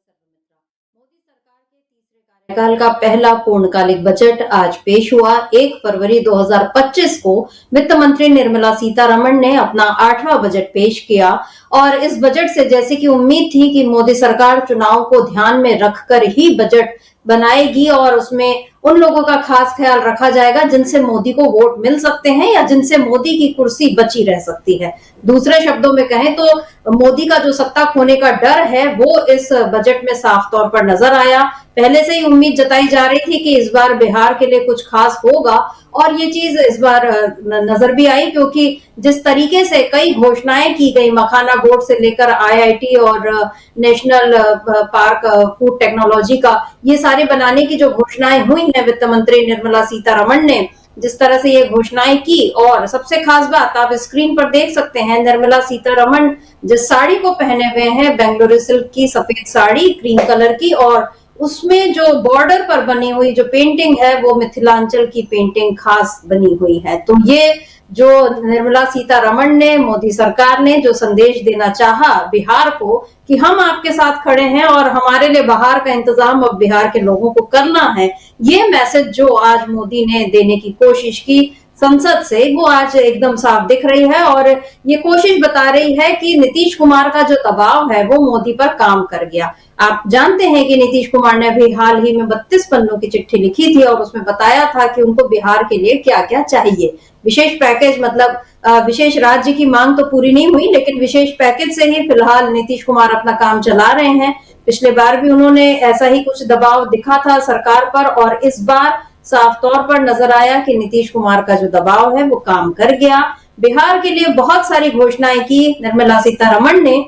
मोदी सरकार के तीसरे कार्यकाल का पहला पूर्णकालिक बजट आज पेश हुआ। 1 फरवरी 2025 को वित्त मंत्री निर्मला सीतारमण ने अपना 8वां बजट पेश किया और इस बजट से जैसे कि उम्मीद थी कि मोदी सरकार चुनाव को ध्यान में रखकर ही बजट बनाएगी और उसमें उन लोगों का खास ख्याल रखा जाएगा जिनसे मोदी को वोट मिल सकते हैं या जिनसे मोदी की कुर्सी बची रह सकती है। दूसरे शब्दों में कहें तो मोदी का जो सत्ता खोने का डर है वो इस बजट में साफ तौर पर नजर आया। पहले से ही उम्मीद जताई जा रही थी कि इस बार बिहार के लिए कुछ खास होगा और ये चीज इस बार नजर भी आई, क्योंकि जिस तरीके से कई घोषणाएं की गई, मखाना बोर्ड से लेकर आईआईटी और नेशनल पार्क फूड टेक्नोलॉजी का, ये सारे बनाने की जो घोषणाएं हुई है वित्त मंत्री निर्मला सीतारमण ने जिस तरह से ये घोषणाएं की, और सबसे खास बात आप स्क्रीन पर देख सकते हैं निर्मला सीतारमण जिस साड़ी को पहने हुए हैं, बेंगलुरु सिल्क की सफेद साड़ी क्रीम कलर की, और उसमें जो बॉर्डर पर बनी हुई जो पेंटिंग है वो मिथिलांचल की पेंटिंग खास बनी हुई है। तो ये जो निर्मला सीतारमण ने, मोदी सरकार ने जो संदेश देना चाहा बिहार को कि हम आपके साथ खड़े हैं और हमारे लिए बाहर का इंतजाम अब बिहार के लोगों को करना है, ये मैसेज जो आज मोदी ने देने की कोशिश की संसद से, वो आज एकदम साफ दिख रही है और ये कोशिश बता रही है कि नीतीश कुमार का जो दबाव है वो मोदी पर काम कर गया। आप जानते हैं कि नीतीश कुमार ने अभी हाल ही में 32 पन्नों की चिट्ठी लिखी थी और उसमें बताया था कि उनको बिहार के लिए क्या क्या चाहिए। विशेष पैकेज, मतलब विशेष राज्य की मांग तो पूरी नहीं हुई, लेकिन विशेष पैकेज से ही फिलहाल नीतीश कुमार अपना काम चला रहे हैं। पिछले बार भी उन्होंने ऐसा ही कुछ दबाव दिखा था सरकार पर और इस बार साफ तौर पर नजर आया कि नीतीश कुमार का जो दबाव है वो काम कर गया। बिहार के लिए बहुत सारी घोषणाएं की निर्मला सीतारमण ने,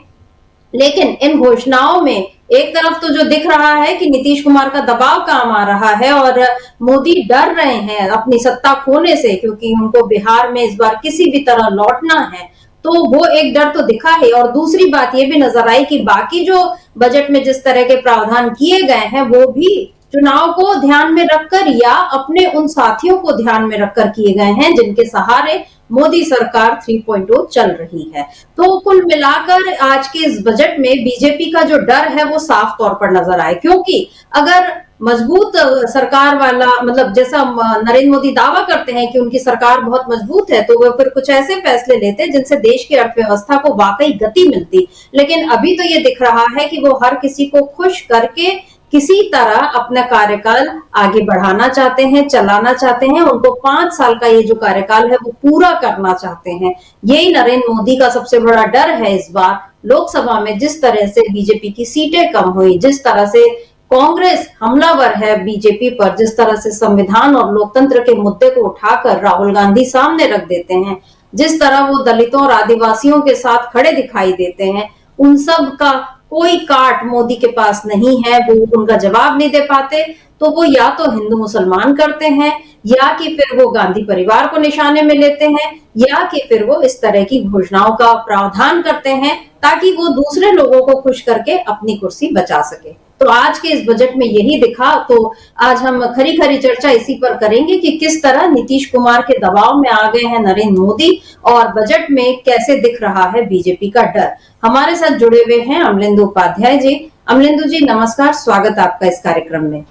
लेकिन इन घोषणाओं में एक तरफ तो जो दिख रहा है कि नीतीश कुमार का दबाव काम आ रहा है और मोदी डर रहे हैं अपनी सत्ता खोने से, क्योंकि उनको बिहार में इस बार किसी भी तरह लौटना है, तो वो एक डर तो दिखा है। और दूसरी बात ये भी नजर आई कि बाकी जो बजट में जिस तरह के प्रावधान किए गए हैं वो भी चुनाव को ध्यान में रखकर या अपने उन साथियों को ध्यान में रखकर किए गए हैं जिनके सहारे मोदी सरकार 3.0 चल रही है। तो कुल मिलाकर आज के इस बजट में बीजेपी का जो डर है वो साफ तौर पर नजर आए, क्योंकि अगर मजबूत सरकार वाला, मतलब जैसा नरेंद्र मोदी दावा करते हैं कि उनकी सरकार बहुत मजबूत है, तो वो फिर कुछ ऐसे फैसले लेते जिनसे देश की अर्थव्यवस्था को वाकई गति मिलती। लेकिन अभी तो ये दिख रहा है कि वो हर किसी को खुश करके किसी तरह अपना कार्यकाल आगे बढ़ाना चाहते हैं, चलाना चाहते हैं। उनको 5 साल का ये जो कार्यकाल है वो पूरा करना चाहते हैं। यही नरेंद्र मोदी का सबसे बड़ा डर है। इस बार लोकसभा में जिस तरह से बीजेपी की सीटें कम हुई, जिस तरह से कांग्रेस हमलावर है बीजेपी पर, जिस तरह से संविधान और लोकतंत्र के मुद्दे को उठाकर राहुल गांधी सामने रख देते हैं, जिस तरह वो दलितों और आदिवासियों के साथ खड़े दिखाई देते हैं, उन सब का कोई काट मोदी के पास नहीं है। वो उनका जवाब नहीं दे पाते, तो वो या तो हिंदू मुसलमान करते हैं या कि फिर वो गांधी परिवार को निशाने में लेते हैं या कि फिर वो इस तरह की घोषणाओं का प्रावधान करते हैं ताकि वो दूसरे लोगों को खुश करके अपनी कुर्सी बचा सके। तो आज के इस बजट में यही दिखा। तो आज हम खरी खरी चर्चा इसी पर करेंगे कि किस तरह नीतीश कुमार के दबाव में आ गए हैं नरेंद्र मोदी और बजट में कैसे दिख रहा है बीजेपी का डर। हमारे साथ जुड़े हुए हैं अमलेंदु उपाध्याय जी। अमलेंदु जी नमस्कार, स्वागत आपका इस कार्यक्रम में।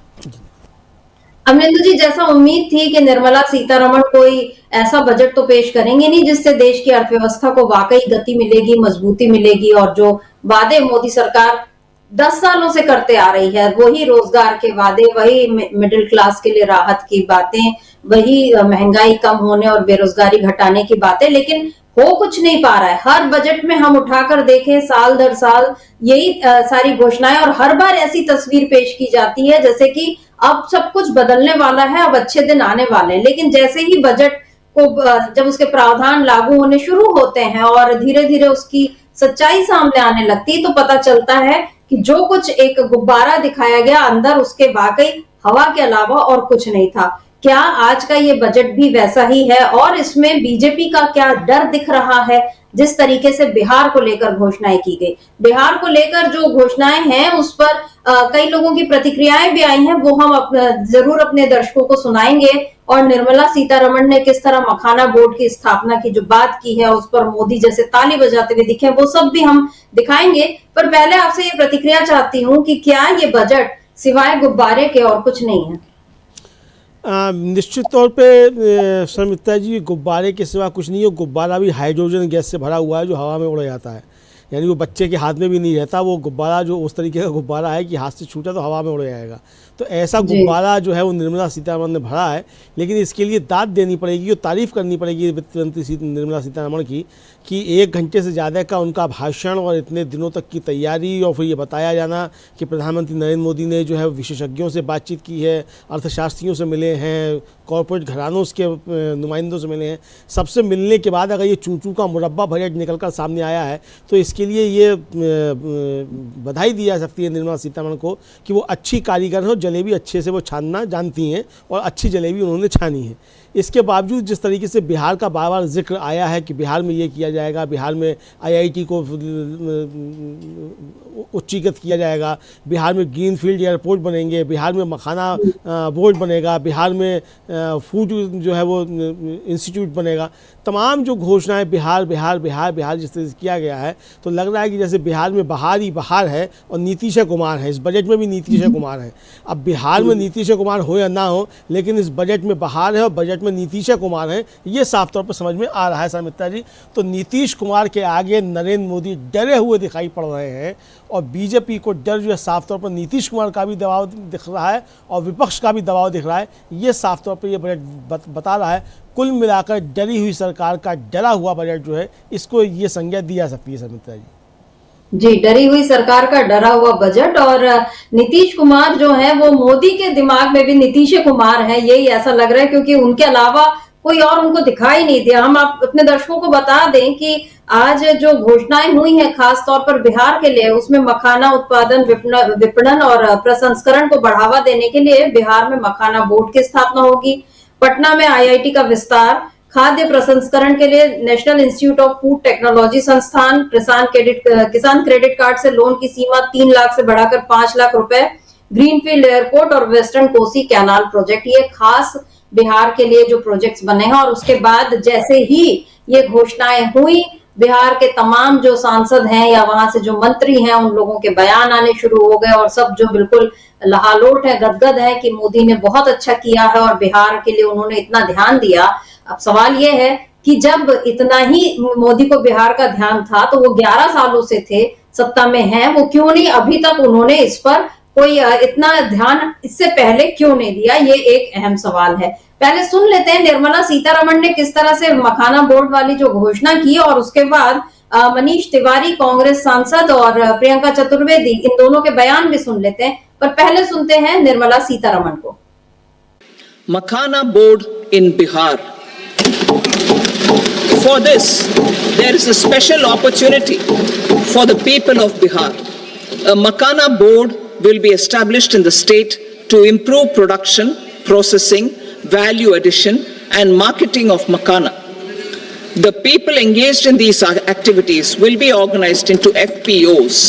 अमलेंदु जी, जैसा उम्मीद थी कि निर्मला सीतारमण कोई ऐसा बजट तो पेश करेंगे नहीं जिससे देश की अर्थव्यवस्था को वाकई गति मिलेगी, मजबूती मिलेगी, और जो वादे मोदी सरकार 10 सालों से करते आ रही है, वही रोजगार के वादे, वही मिडिल क्लास के लिए राहत की बातें, वही महंगाई कम होने और बेरोजगारी घटाने की बातें, लेकिन हो कुछ नहीं पा रहा है। हर बजट में हम उठाकर देखें साल दर साल यही सारी घोषणाएं, और हर बार ऐसी तस्वीर पेश की जाती है जैसे कि अब सब कुछ बदलने वाला है, अब अच्छे दिन आने वाले हैं। लेकिन जैसे ही बजट को जब उसके प्रावधान लागू होने शुरू होते हैं और धीरे धीरे उसकी सच्चाई सामने आने लगती, तो पता चलता है कि जो कुछ एक गुब्बारा दिखाया गया अंदर उसके वाकई हवा के अलावा और कुछ नहीं था। क्या आज का ये बजट भी वैसा ही है और इसमें बीजेपी का क्या डर दिख रहा है? जिस तरीके से बिहार को लेकर घोषणाएं की गई, बिहार को लेकर जो घोषणाएं हैं उस पर कई लोगों की प्रतिक्रियाएं भी आई हैं, वो हम जरूर अपने दर्शकों को सुनाएंगे और निर्मला सीतारमण ने किस तरह मखाना बोर्ड की स्थापना की जो बात की है, उस पर मोदी जैसे ताली बजाते हुए दिखे, वो सब भी हम दिखाएंगे। पर पहले आपसे ये प्रतिक्रिया चाहती हूँ कि क्या ये बजट सिवाय गुब्बारे के और कुछ नहीं है? निश्चित तौर पे शर्मिष्ठा जी, गुब्बारे के सिवा कुछ नहीं है। गुब्बारा भी हाइड्रोजन गैस से भरा हुआ है जो हवा में उड़ जाता है, यानी वो बच्चे के हाथ में भी नहीं रहता। वो गुब्बारा जो उस तरीके का गुब्बारा है कि हाथ से छूटा तो हवा में उड़ जाएगा। तो ऐसा गुब्बारा जो है वो निर्मला सीतारमण ने भरा है। लेकिन इसके लिए दाद देनी पड़ेगी और तारीफ़ करनी पड़ेगी वित्त मंत्री निर्मला सीतारमण की कि 1 घंटे से ज़्यादा का उनका भाषण और इतने दिनों तक की तैयारी, और फिर ये बताया जाना कि प्रधानमंत्री नरेंद्र मोदी ने जो है विशेषज्ञों से बातचीत की है, अर्थशास्त्रियों से मिले हैं, कॉरपोरेट घरानों के नुमाइंदों से मिले हैं। सबसे मिलने के बाद अगर ये चूचू का मुरब्बा बजट निकल कर सामने आया है तो इसके लिए ये बधाई दी जा सकती है निर्मला सीतारमण को कि वो अच्छी कारीगर हो, जलेबी अच्छे से वो छानना जानती हैं और अच्छी जलेबी उन्होंने छानी है। इसके बावजूद जिस तरीके से बिहार का बार बार जिक्र आया है कि बिहार में ये किया जाएगा, बिहार में आईआईटी को उच्चीकृत किया जाएगा, बिहार में ग्रीन फील्ड एयरपोर्ट बनेंगे, बिहार में मखाना बोर्ड बनेगा, बिहार में फूड जो है वो इंस्टीट्यूट बनेगा, तमाम जो घोषणाएं बिहार बिहार बिहार बिहार जिस तरह से किया गया है, तो लग रहा है कि जैसे बिहार में बहार ही बहार है और नीतीश कुमार है। इस बजट में भी नीतीश कुमार है। अब बिहार में नीतीश कुमार हो या ना हो, लेकिन इस बजट में बहार है और बजट में नीतीश कुमार है, ये साफ तौर पर समझ में आ रहा है शर्मिष्ठा जी। तो नीतीश कुमार के आगे नरेंद्र मोदी डरे हुए दिखाई पड़ रहे हैं और बीजेपी को डर जो है साफ तौर पर नीतीश कुमार का भी दबाव दिख रहा है और विपक्ष का भी दबाव दिख रहा है। ये साफ तौर पर ये बजट बता रहा है। कुल मिलाकर डरी हुई सरकार का डरा हुआ बजट जो है, इसको ये संज्ञा दी जा सकती है शर्मिष्ठा जी। जी, डरी हुई सरकार का डरा हुआ बजट। और नीतीश कुमार जो है वो मोदी के दिमाग में भी नीतीश कुमार है, यही ऐसा लग रहा है, क्योंकि उनके अलावा कोई और उनको दिखाई नहीं दिया। हम आप अपने दर्शकों को बता दें कि आज जो घोषणाएं हुई हैं खास तौर पर बिहार के लिए, उसमें मखाना उत्पादन, विपणन और प्रसंस्करण को बढ़ावा देने के लिए बिहार में मखाना बोर्ड की स्थापना होगी। पटना में आईआईटी का विस्तार, खाद्य प्रसंस्करण के लिए national institute of food technology संस्थान, किसान क्रेडिट कार्ड से लोन की सीमा 3 लाख से बढ़ाकर 5 लाख रुपए, ग्रीनफील्ड एयरपोर्ट और वेस्टर्न कोसी कैनाल प्रोजेक्ट, ये खास बिहार के लिए जो प्रोजेक्ट्स बने हैं। और उसके बाद जैसे ही ये घोषणाएं हुई, बिहार के तमाम जो सांसद हैं या वहां से जो मंत्री हैं, उन लोगों के बयान आने शुरू हो गए और सब जो बिल्कुल लहालोट है, गदगद है कि मोदी ने बहुत अच्छा किया है और बिहार के लिए उन्होंने इतना ध्यान दिया। अब सवाल ये है कि जब इतना ही मोदी को बिहार का ध्यान था तो वो 11 सालों से थे, सत्ता में हैं, वो क्यों नहीं अभी तक उन्होंने इस पर कोई इतना ध्यान इससे पहले क्यों नहीं दिया? ये एक अहम सवाल है। पहले सुन लेते हैं निर्मला सीतारमण ने किस तरह से मखाना बोर्ड वाली जो घोषणा की, और उसके बाद मनीष तिवारी कांग्रेस सांसद और प्रियंका चतुर्वेदी, इन दोनों के बयान भी सुन लेते हैं। पर पहले सुनते हैं निर्मला सीतारमण को। Makhana board in Bihar. For this, there is a special opportunity for the people of Bihar. A Makaana board will be established in the state to improve production, processing, value addition, and marketing of Makaana. The people engaged in these activities will be organized into FPOs.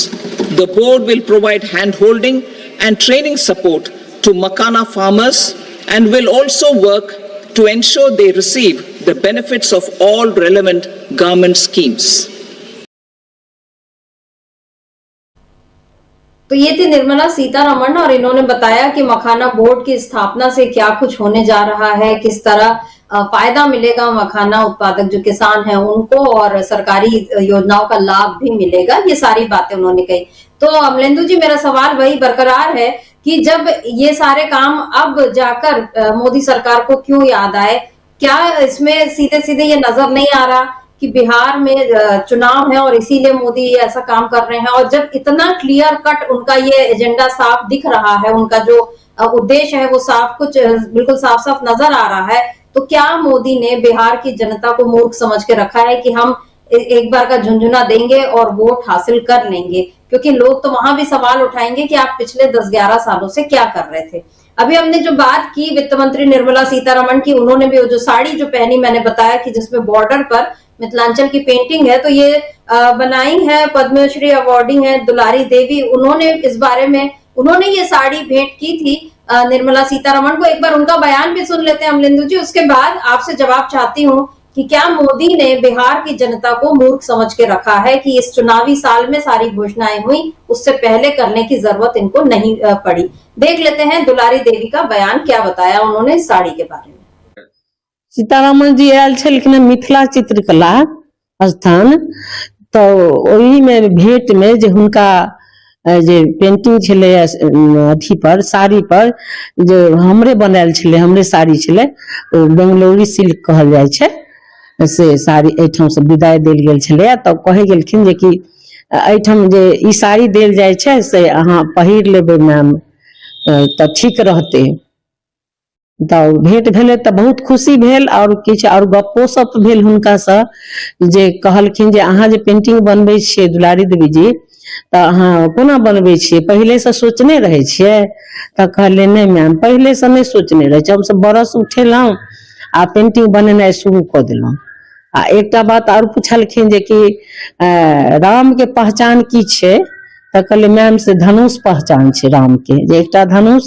The board will provide hand-holding and training support to Makaana farmers and will also work to ensure they receive the benefits of all relevant government schemes. तो ये थी निर्मला सीतारमण और इन्होंने बताया कि मखाना board की स्थापना से क्या कुछ होने जा रहा है, किस तरह फायदा मिलेगा मखाना उत्पादक जो किसान हैं उनको, और सरकारी योजनाओं का लाभ भी मिलेगा। ये सारी बातें उन्होंने कही। तो अमलेंदु जी, मेरा सवाल वही बरकरार है कि जब ये सारे काम अब जाकर मोदी सरकार को क्यों याद आए? क्या इसमें सीधे सीधे ये नजर नहीं आ रहा कि बिहार में चुनाव है और इसीलिए मोदी ऐसा काम कर रहे हैं? और जब इतना क्लियर कट उनका ये एजेंडा साफ दिख रहा है, उनका जो उद्देश्य है वो साफ, कुछ बिल्कुल साफ साफ नजर आ रहा है, तो क्या मोदी ने बिहार की जनता को मूर्ख समझ के रखा है कि हम एक बार का झुंझुना देंगे और वोट हासिल कर लेंगे? क्योंकि लोग तो वहां भी सवाल उठाएंगे कि आप पिछले 10-11 सालों से क्या कर रहे थे। अभी हमने जो बात की वित्त मंत्री निर्मला सीतारमण की, उन्होंने भी जो साड़ी जो पहनी, मैंने बताया कि जिसमें बॉर्डर पर मिथिलांचल की पेंटिंग है, तो ये बनाई है पद्मश्री अवार्डी है दुलारी देवी। उन्होंने इस बारे में, उन्होंने ये साड़ी भेंट की थी निर्मला सीतारमण को। एक बार उनका बयान भी सुन लेते हैं अमलेंदु जी, उसके बाद आपसे जवाब चाहती हूँ कि क्या मोदी ने बिहार की जनता को मूर्ख समझ के रखा है कि इस चुनावी साल में सारी घोषणाएं हुई, उससे पहले करने की जरूरत इनको नहीं पड़ी। देख लेते हैं दुलारी देवी का बयान, क्या बताया उन्होंने इस साड़ी के बारे में। सीतारमण जी आयल छलखिन मिथिला चित्रकला स्थान, तो ओही में भेंट में जे हुनका जे पेंटिंग छले अथी पर साड़ी पर जे हमरे बनायल छले, हमरे साड़ी छले, बेंगलोरी सिल्क कहल जाय छै, से साड़ी एठाम से विदाई देल गेल छले। तो कहे गेलखिन जे कि एठाम जे ई साड़ी देल जाय छै से अहाँ पहिर लेबै मैम तो ठीक रहते। तो भेंट भेले तो बहुत खुशी भेल, और किछु और गप्पो सब भेल हुनका से, जे कहलखिन जे अहाँ जे पेंटिंग बनबै छियै दुलारी देवी जी, तो अहाँ कोना बनबै छियै, पहिले से सोचने रहे छियै? तो कहले नहीं मैम, पहिले से नहीं सोचने रहे छियै, हम सब बरस उठेलहुँ आ पेंटिंग बनेनाइ शुरू कऽ देलहुँ। आ एकटा बात और पूछलखिन जे कि राम के पहचान की छै? तो कहले मैम से धनुष पहचान छै राम के, जे एकटा धनुष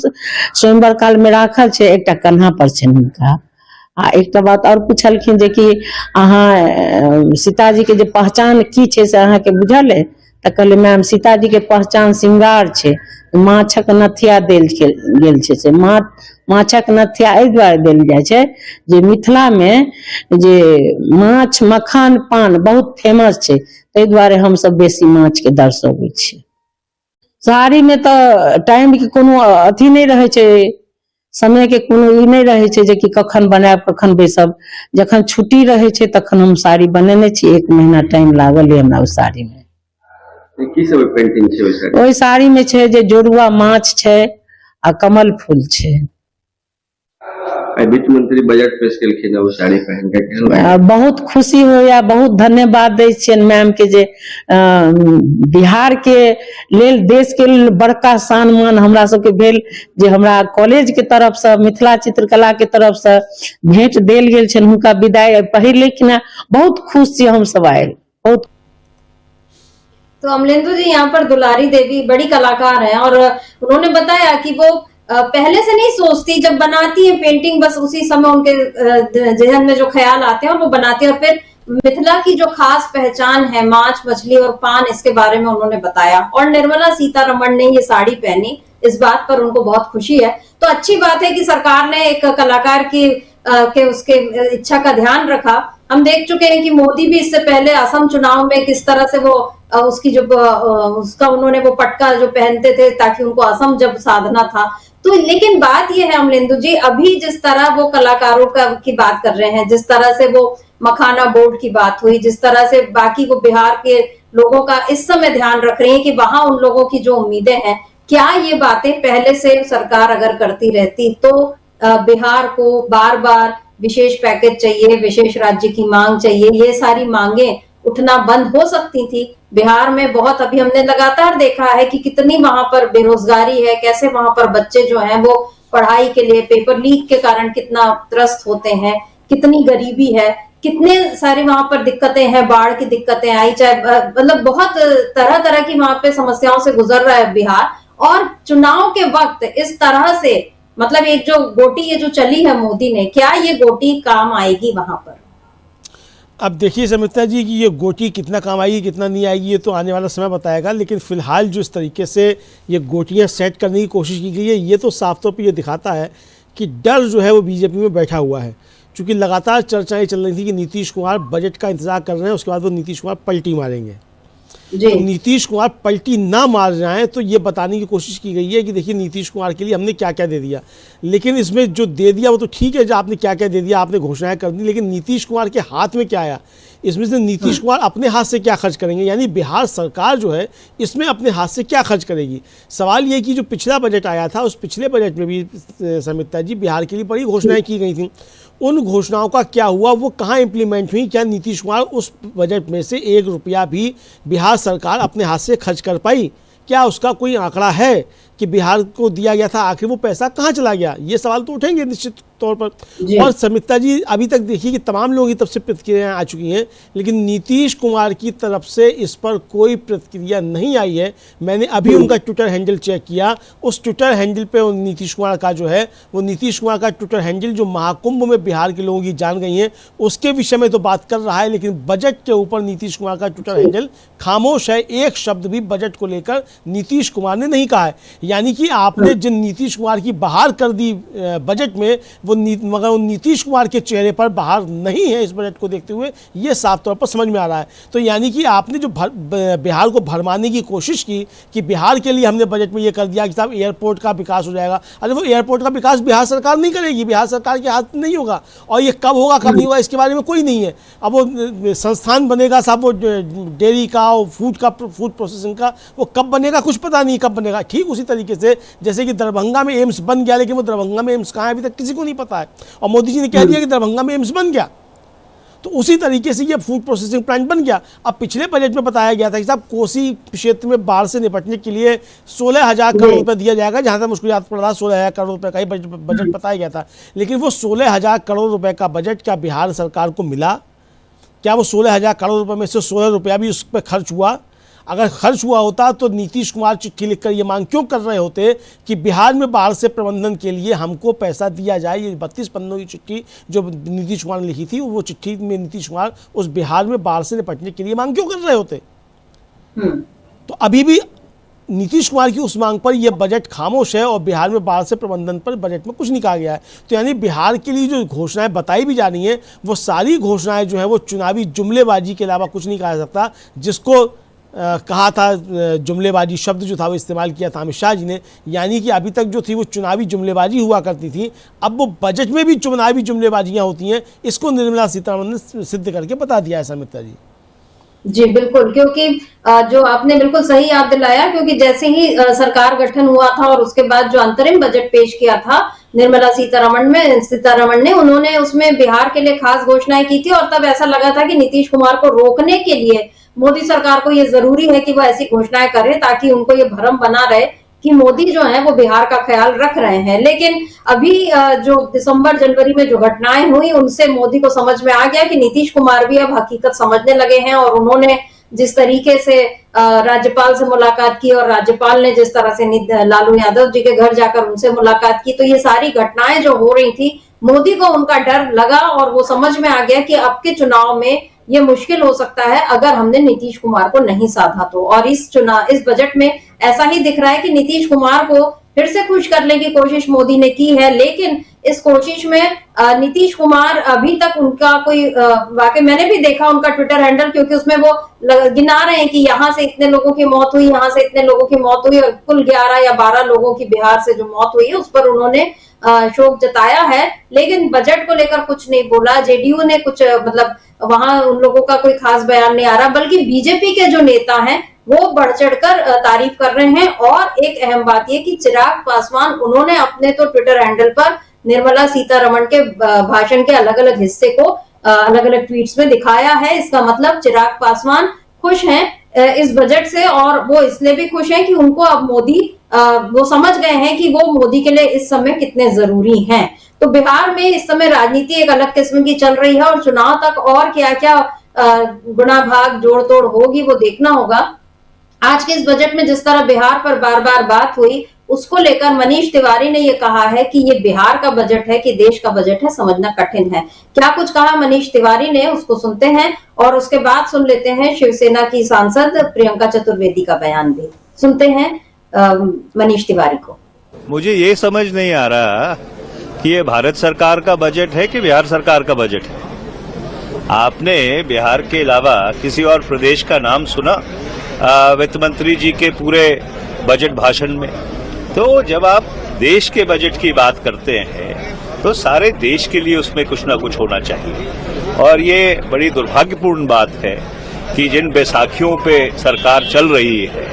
स्वयंवर काल में राखल छै, एकटा कन्हा पर छै हुनका। आ एकटा बात और पूछलखिन जे कि अहाँ सीताजी के जे पहचान की छै से अहाँ के बुझल है? तो कहले मैम सीताजी के पहचान श्रृंगार छै, माछक नथिया देल गेल छै, से माछक नथिया एहि दुआरे देल जाइ छै जे मिथिला में जे माछ मखान पान बहुत फेमस छै, ताहि दुआरे हम सब बेसी माछ के दर्शबै छी। साड़ी में तो टाइम के कोनो अथी नहीं रहे छै, समय के कोनो ई नहीं रहे छै जे कि कखन बनायब कखन बैसब। जखन छुट्टी रहे छै तखन हम साड़ी बनेने छी, 1 महीना टाइम लागल है हमरा उस साड़ी में। की सब पेंटिंग छै ओइ साड़ी? ओइ साड़ी में छै जे जोड़ुआ माछ छै आ कमल फूल छै। वित्त मंत्री बजट पेश केलखिन, वो साड़ी पहन के केहन लागल? बहुत खुशी होया, बहुत धन्यवाद दै छियन मैम के जे बिहार के लेल देश के लेल बड़का सम्मान हमरा सबके भेल, जे हमरा कॉलेज के तरफ से मिथिला चित्रकला के तरफ से भेंट देल गेल छन, हुनका विदाई पहिर लेकिन बहुत खुश छी हम सब आए बहुत। तो अमलेंदु जी यहाँ पर दुलारी देवी बड़ी कलाकार हैं और उन्होंने बताया कि वो पहले से नहीं सोचती, जब बनाती है पेंटिंग बस उसी समय उनके जहन में जो ख्याल आते हैं और वो बनाती है। और फिर मिथिला की जो खास पहचान है माछ मछली और पान, इसके बारे में उन्होंने बताया। और निर्मला सीतारमण ने ये साड़ी पहनी, इस बात पर उनको बहुत खुशी है। तो अच्छी बात है कि सरकार ने एक कलाकार की के उसके इच्छा का ध्यान रखा। हम देख चुके हैं कि मोदी भी इससे पहले असम चुनाव में किस तरह से वो उसकी जो उसका उन्होंने वो पटका जो पहनते थे ताकि उनको असम जब साधना था। तो लेकिन बात ये है अमलेंदु जी, अभी जिस तरह वो कलाकारों की बात कर रहे हैं, जिस तरह से वो मखाना बोर्ड की बात हुई, जिस तरह से बाकी वो बिहार के लोगों का इस समय ध्यान रख रही है कि वहां उन लोगों की जो उम्मीदें हैं, क्या ये बातें पहले से सरकार अगर करती रहती तो बिहार को बार बार विशेष पैकेज चाहिए, विशेष राज्य की मांग चाहिए, ये सारी मांगे उठना बंद हो सकती थी। बिहार में बहुत अभी हमने लगातार देखा है कि कितनी वहां पर बेरोजगारी है, कैसे वहां पर बच्चे जो हैं वो पढ़ाई के लिए पेपर लीक के कारण कितना त्रस्त होते हैं, कितनी गरीबी है, कितने सारी वहां पर दिक्कतें हैं, बाढ़ की दिक्कतें आई, चाहे मतलब बहुत तरह तरह की वहां पे समस्याओं से गुजर रहा है बिहार। और चुनाव के वक्त इस तरह से मतलब एक जो गोटी ये जो चली है मोदी ने, क्या ये गोटी काम आएगी वहां पर? अब देखिए समिता जी कि ये गोटी कितना काम आएगी कितना नहीं आएगी ये तो आने वाला समय बताएगा, लेकिन फिलहाल जो इस तरीके से ये गोटियां सेट करने की कोशिश की गई है, ये तो साफ तौर पे ये दिखाता है कि डर जो है वो बीजेपी में बैठा हुआ है। क्योंकि लगातार चर्चाएं चल रही थी कि नीतीश कुमार बजट का इंतजार कर रहे हैं, उसके बाद वो नीतीश कुमार पलटी मारेंगे। तो नीतीश कुमार पलटी ना मार जाएं तो ये बताने की कोशिश की गई है कि देखिए नीतीश कुमार के लिए हमने क्या क्या दे दिया। लेकिन इसमें जो दे दिया वो तो ठीक है, जो आपने क्या क्या दे दिया, आपने घोषणाएं कर दी, लेकिन नीतीश कुमार के हाथ में क्या आया, इसमें से नीतीश कुमार अपने हाथ से क्या खर्च करेंगे, यानी बिहार सरकार जो है इसमें अपने हाथ से क्या खर्च करेगी। सवाल ये कि जो पिछला बजट आया था उस पिछले बजट में भी समिता जी बिहार के लिए बड़ी घोषणाएं की गई थी, उन घोषणाओं का क्या हुआ, वो कहाँ इम्प्लीमेंट हुई? क्या नीतीश कुमार उस बजट में से 1 रुपया भी बिहार सरकार अपने हाथ से खर्च कर पाई? क्या उसका कोई आंकड़ा है? कि बिहार को दिया गया था, आखिर वो पैसा कहाँ चला गया, ये सवाल तो उठेंगे निश्चित तौर पर। और समिता जी, अभी तक देखिए कि तमाम लोगों की तरफ से प्रतिक्रियाएं आ चुकी हैं, लेकिन नीतीश कुमार की तरफ से इस पर कोई प्रतिक्रिया नहीं आई है। मैंने अभी उनका ट्विटर हैंडल चेक किया, उस ट्विटर हैंडल पे नीतीश कुमार का जो है वो नीतीश कुमार का ट्विटर हैंडल जो महाकुंभ में बिहार के लोगों की जान गई है उसके विषय में तो बात कर रहा है, लेकिन बजट के ऊपर नीतीश कुमार का ट्विटर हैंडल खामोश है। एक शब्द भी बजट को लेकर नीतीश कुमार ने नहीं कहा है। यानी कि आपने जिन नीतीश कुमार की बहार कर दी बजट में, वो मगर वो नीतीश कुमार के चेहरे पर बहार नहीं है इस बजट को देखते हुए, ये साफ तौर पर समझ में आ रहा है। तो यानी कि आपने जो बिहार को भरमाने की कोशिश की कि बिहार के लिए हमने बजट में ये कर दिया कि साहब एयरपोर्ट का विकास हो जाएगा, अरे वो एयरपोर्ट का विकास बिहार सरकार नहीं करेगी, बिहार सरकार के हाथ नहीं होगा, और ये कब होगा कब नहीं होगा इसके बारे में कोई नहीं है। अब वो संस्थान बनेगा साहब, वो डेयरी का, फूड प्रोसेसिंग का, वो कब बनेगा कुछ पता नहीं कब बनेगा। ठीक उसी तरीके से जैसे कि दरभंगा में एम्स बन गया, लेकिन वो दरभंगा में एम्स कहाँ है अभी तक किसी को नहीं पता है, और मोदी जी ने कह दिया कि दरभंगा में एम्स बन गया। तो उसी तरीके से ये फूड प्रोसेसिंग प्लांट बन गया। अब पिछले बजट में बताया गया था कि साहब कोसी क्षेत्र में बाढ़ से निपटने के लिए 16,000 करोड़ रुपए दिया जाएगा, जहाँ तक मुझको याद पड़ रहा 16,000 करोड़ रुपए का ही बजट बताया गया था। लेकिन वो 16,000 करोड़ रुपए का बजट क्या बिहार सरकार को मिला? क्या वो 16,000 करोड़ रुपए में से 16 रुपया भी उस पर खर्च हुआ? अगर खर्च हुआ होता तो नीतीश कुमार चिट्ठी लिखकर ये मांग क्यों कर रहे होते कि बिहार में बाढ़ से प्रबंधन के लिए हमको पैसा दिया जाए? ये 32 पन्नों की चिट्ठी जो नीतीश कुमार ने लिखी थी, वो चिट्ठी में नीतीश कुमार उस बिहार में बाढ़ से निपटने के लिए मांग क्यों कर रहे होते? तो अभी भी नीतीश कुमार की उस मांग पर यह बजट खामोश है, और बिहार में बाढ़ से प्रबंधन पर बजट में कुछ नहीं कहा गया है। तो यानी बिहार के लिए जो घोषणाएं बताई भी जा रही हैं, वो सारी घोषणाएं जो है वो चुनावी जुमलेबाजी के अलावा कुछ नहीं कहा जा सकता। जिसको कहा था जुमलेबाजी शब्द जो था वो इस्तेमाल किया था अमित शाह जी ने, यानी कि अभी तक जो थी वो चुनावी जुमलेबाजी हुआ करती थी, अब वो बजट में भी चुनावी जुमलेबाजियां होती हैं। इसको निर्मला सीतारमण ने सिद्ध करके बता दिया है समिता जी। जी बिल्कुल, क्योंकि जो आपने बिल्कुल सही याद दिलाया, क्योंकि जैसे ही सरकार गठन हुआ था और उसके बाद जो अंतरिम बजट पेश किया था निर्मला सीतारमण ने, उन्होंने उसमें बिहार के लिए खास घोषणाएं की थी, और तब ऐसा लगा था कि नीतीश कुमार को रोकने के लिए मोदी सरकार को ये जरूरी है कि वो ऐसी घोषणाएं करे ताकि उनको ये भ्रम बना रहे कि मोदी जो है वो बिहार का ख्याल रख रहे हैं। लेकिन अभी जो दिसंबर जनवरी में जो घटनाएं हुई, उनसे मोदी को समझ में आ गया कि नीतीश कुमार भी अब हकीकत समझने लगे हैं, और उन्होंने जिस तरीके से राज्यपाल से मुलाकात की और राज्यपाल ने जिस तरह से लालू यादव जी के घर जाकर उनसे मुलाकात की, तो ये सारी घटनाएं जो हो रही थी, मोदी को उनका डर लगा और वो समझ में आ गया कि अब के चुनाव में ये मुश्किल हो सकता है अगर हमने नीतीश कुमार को नहीं साधा तो। और इस बजट में ऐसा ही दिख रहा है कि नीतीश कुमार को फिर से खुश करने की कोशिश मोदी ने की है, लेकिन इस कोशिश में नीतीश कुमार अभी तक उनका कोई वाकई मैंने भी देखा उनका ट्विटर हैंडल, क्योंकि उसमें वो गिना रहे हैं कि यहाँ से इतने लोगों की मौत हुई, यहाँ से इतने लोगों की मौत हुई, और कुल 11 या 12 लोगों की बिहार से जो मौत हुई है उस पर उन्होंने शोक जताया है, लेकिन बजट को लेकर कुछ नहीं बोला। जेडीयू ने कुछ मतलब वहां उन लोगों का कोई खास बयान नहीं आ रहा, बल्कि बीजेपी के जो नेता हैं वो बढ़ चढ़कर तारीफ कर रहे हैं। और एक अहम बात ये कि चिराग पासवान, उन्होंने अपने तो ट्विटर हैंडल पर निर्मला सीतारमण के भाषण के अलग अलग हिस्से को अलग अलग ट्वीट्स में दिखाया है। इसका मतलब चिराग पासवान खुश हैं इस बजट से, और वो इसलिए भी खुश हैं कि उनको अब मोदी वो समझ गए हैं कि वो मोदी के लिए इस समय कितने जरूरी हैं। तो बिहार में इस समय राजनीति एक अलग किस्म की चल रही है, और चुनाव तक और क्या क्या गुना भाग जोड़ तोड़ होगी वो देखना होगा। आज के इस बजट में जिस तरह बिहार पर बार बार बात हुई, उसको लेकर मनीष तिवारी ने ये कहा है कि ये बिहार का बजट है कि देश का बजट है, समझना कठिन है। क्या कुछ कहा मनीष तिवारी ने, उसको सुनते हैं, और उसके बाद सुन लेते हैं शिवसेना की सांसद प्रियंका चतुर्वेदी का बयान भी। सुनते हैं मनीष तिवारी को। मुझे ये समझ नहीं आ रहा कि ये भारत सरकार का बजट है कि बिहार सरकार का बजट है। आपने बिहार के अलावा किसी और प्रदेश का नाम सुना वित्त मंत्री जी के पूरे बजट भाषण में? तो जब आप देश के बजट की बात करते हैं तो सारे देश के लिए उसमें कुछ ना कुछ होना चाहिए। और ये बड़ी दुर्भाग्यपूर्ण बात है कि जिन बैसाखियों पे सरकार चल रही है,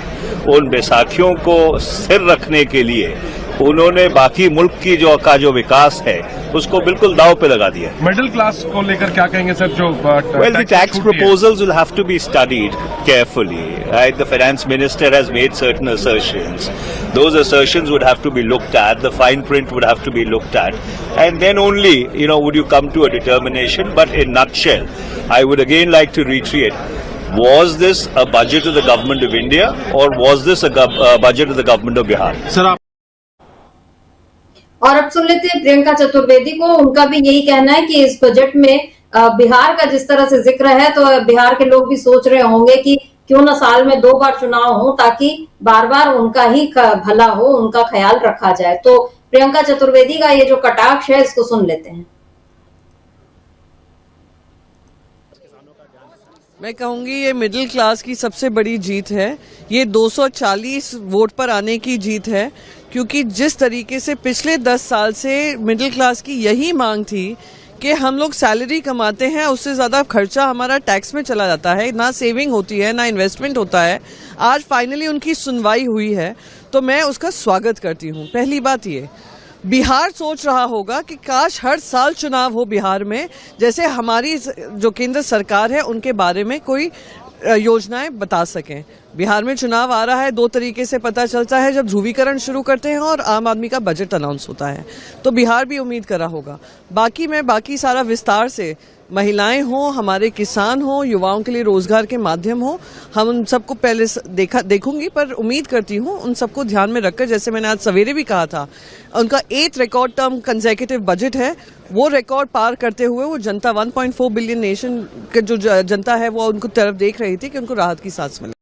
उन बैसाखियों को स्थिर रखने के लिए उन्होंने बाकी मुल्क की जो विकास है उसको बिल्कुल दांव पे लगा दिया। मिडिल क्लास को लेकर क्या कहेंगे सर, जो Well, the tax proposals will have to be studied carefully. Right? The finance minister has made certain assertions. Those assertions would have to be looked at. The fine print would have to be looked at, and then only, would you come to a determination. But in nutshell, I would again like to reiterate: was this a budget of the government of India, or was this a budget of the government of Bihar? Sir आप और अब सुन लेते हैं प्रियंका चतुर्वेदी को। उनका भी यही कहना है कि इस बजट में बिहार का जिस तरह से जिक्र है, तो बिहार के लोग भी सोच रहे होंगे कि क्यों ना साल में 2 बार चुनाव हो, ताकि बार बार उनका ही भला हो, उनका ख्याल रखा जाए। तो प्रियंका चतुर्वेदी का ये जो कटाक्ष है, इसको सुन लेते हैं। मैं कहूंगी ये मिडिल क्लास की सबसे बड़ी जीत है। ये 240 वोट पर आने की जीत है, क्योंकि जिस तरीके से पिछले 10 साल से मिडिल क्लास की यही मांग थी कि हम लोग सैलरी कमाते हैं, उससे ज़्यादा खर्चा हमारा टैक्स में चला जाता है, ना सेविंग होती है, ना इन्वेस्टमेंट होता है। आज फाइनली उनकी सुनवाई हुई है, तो मैं उसका स्वागत करती हूँ। पहली बात ये, बिहार सोच रहा होगा कि काश हर साल चुनाव हो बिहार में, जैसे हमारी जो केंद्र सरकार है उनके बारे में कोई योजनाएं बता सकें। बिहार में चुनाव आ रहा है, 2 तरीके से पता चलता है, जब ध्रुवीकरण शुरू करते हैं और आम आदमी का बजट अनाउंस होता है। तो बिहार भी उम्मीद कर रहा होगा। बाकी सारा विस्तार से, महिलाएं हों, हमारे किसान हों, युवाओं के लिए रोजगार के माध्यम हो, हम उन सबको पहले देखूंगी, पर उम्मीद करती हूं उन सबको ध्यान में रखकर, जैसे मैंने आज सवेरे भी कहा था, उनका 8th record term consecutive budget है, वो रिकॉर्ड पार करते हुए वो जनता 1.4 बिलियन नेशन के जो जनता है वो उनको तरफ देख रही थी कि उनको राहत की सांस मिले।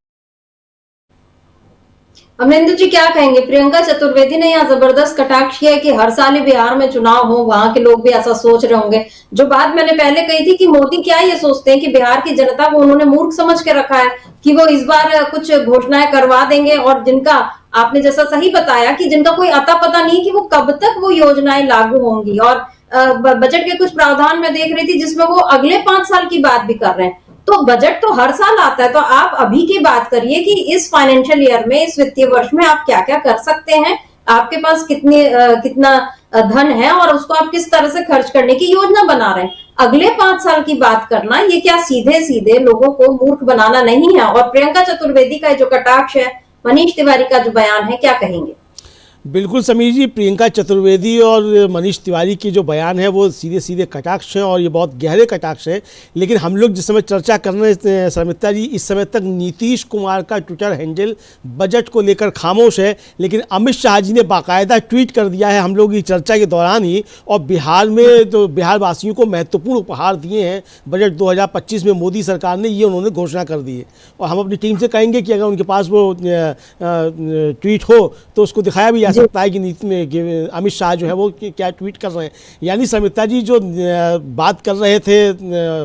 अमरिंदर जी क्या कहेंगे? प्रियंका चतुर्वेदी ने यहाँ जबरदस्त कटाक्ष किया कि हर साल ही बिहार में चुनाव हो, वहां के लोग भी ऐसा सोच रहे होंगे। जो बात मैंने पहले कही थी कि मोदी क्या ये सोचते हैं कि बिहार की जनता को उन्होंने मूर्ख समझ के रखा है कि वो इस बार कुछ घोषणाएं करवा देंगे, और जिनका आपने जैसा सही बताया कि जिनका कोई अता पता नहीं कि वो कब तक वो योजनाएं लागू होंगी। और बजट के कुछ प्रावधान में देख रही थी जिसमें वो अगले 5 साल की बात भी कर रहे हैं। तो बजट तो हर साल आता है, तो आप अभी की बात करिए कि इस फाइनेंशियल ईयर में, इस वित्तीय वर्ष में आप क्या क्या कर सकते हैं, आपके पास कितना धन है और उसको आप किस तरह से खर्च करने की योजना बना रहे हैं। अगले 5 साल की बात करना, ये क्या सीधे सीधे लोगों को मूर्ख बनाना नहीं है। और प्रियंका चतुर्वेदी का जो कटाक्ष है, मनीष तिवारी का जो बयान है, क्या कहेंगे? बिल्कुल समीर जी, प्रियंका चतुर्वेदी और मनीष तिवारी की जो बयान है वो सीधे सीधे कटाक्ष हैं, और ये बहुत गहरे कटाक्ष हैं। लेकिन हम लोग जिस समय चर्चा कर रहे हैं शर्मिष्ठा जी, इस समय तक नीतीश कुमार का ट्विटर हैंडल बजट को लेकर खामोश है, लेकिन अमित शाह जी ने बाकायदा ट्वीट कर दिया है हम लोग की चर्चा के दौरान ही, और बिहार में तो बिहार वासियों को महत्वपूर्ण उपहार दिए हैं बजट 2025 में मोदी सरकार ने, ये उन्होंने घोषणा कर दी है। और हम अपनी टीम से कहेंगे कि अगर उनके पास वो ट्वीट हो तो उसको दिखाया भी सकता है कि नीति में अमित शाह जो है वो क्या ट्वीट कर रहे हैं। यानी शर्मिष्ठा जी जो बात कर रहे थे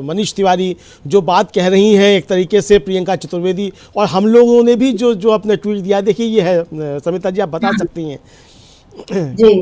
मनीष तिवारी, जो बात कह रही हैं एक तरीके से प्रियंका चतुर्वेदी, और हम लोगों ने भी जो अपने ट्वीट दिया, देखिए ये है शर्मिष्ठा जी, आप बता सकती हैं। जी,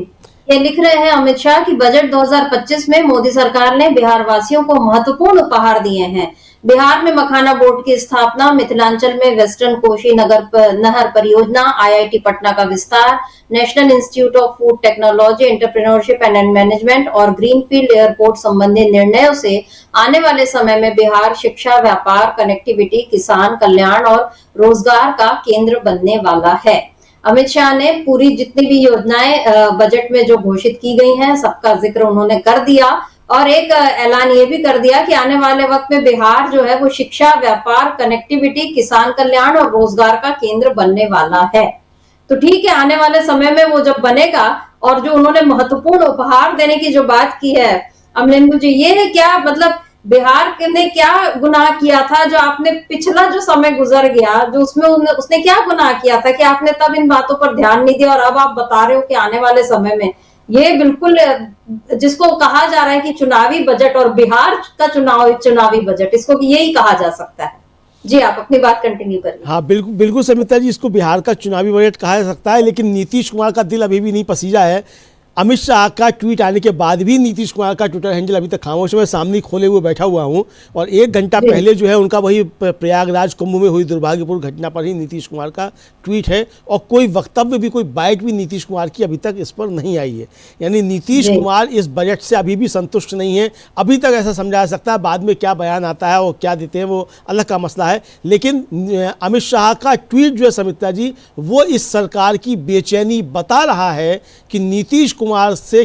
ये लिख रहे हैं अमित शाह कि बजट 2025 में मोदी सरकार ने बिहार वासियों को महत्वपूर्ण उपहार दिए हैं। बिहार में मखाना बोर्ड की स्थापना, मिथिलांचल में वेस्टर्न कोशी नहर परियोजना, IIT पटना का विस्तार, national institute of food technology, entrepreneurship and management और ग्रीनफील्ड एयरपोर्ट संबंधी निर्णयों से आने वाले समय में बिहार शिक्षा, व्यापार, कनेक्टिविटी, किसान कल्याण और रोजगार का केंद्र बनने वाला है। अमित शाह ने पूरी जितनी भी योजनाएं बजट में जो घोषित की गई हैं, सबका जिक्र उन्होंने कर दिया, और एक ऐलान ये भी कर दिया कि आने वाले वक्त में बिहार जो है वो शिक्षा, व्यापार, कनेक्टिविटी, किसान कल्याण और रोजगार का केंद्र बनने वाला है। तो ठीक है, आने वाले समय में वो जब बनेगा, और जो उन्होंने महत्वपूर्ण उपहार देने की जो बात की है अमरिंदर जी, ये है क्या मतलब बिहार ने क्या गुनाह किया था जो आपने पिछला जो समय गुजर गया, जो उसमें उसने क्या गुनाह किया था कि आपने तब इन बातों पर ध्यान नहीं दिया, और अब आप बता रहे हो कि आने वाले समय में ये बिल्कुल जिसको कहा जा रहा है कि चुनावी बजट, और बिहार का चुनावी बजट, इसको यही कहा जा सकता है। जी, आप अपनी बात कंटिन्यू करिए। हाँ बिल्कुल शर्मिष्ठा जी, इसको बिहार का चुनावी बजट कहा जा सकता है, लेकिन नीतीश कुमार का दिल अभी भी नहीं पसीजा है। अमित शाह का ट्वीट आने के बाद भी नीतीश कुमार का ट्विटर हैंडल अभी तक खामोश है। मैं सामने खोले हुए बैठा हुआ हूं और 1 घंटा पहले जो है उनका वही प्रयागराज कुंभ में हुई दुर्भाग्यपूर्ण घटना पर ही नीतीश कुमार का ट्वीट है और कोई वक्तव्य भी, कोई बाइट भी नीतीश कुमार की अभी तक इस पर नहीं आई है। यानी नीतीश कुमार इस बजट से अभी भी संतुष्ट नहीं है। अभी तक ऐसा समझा जा सकता है, बाद में क्या बयान आता है और क्या देते हैं वो अलग का मसला है, लेकिन अमित शाह का ट्वीट जो है समिता जी, वो इस सरकार की बेचैनी बता रहा है कि नीतीश कुमार से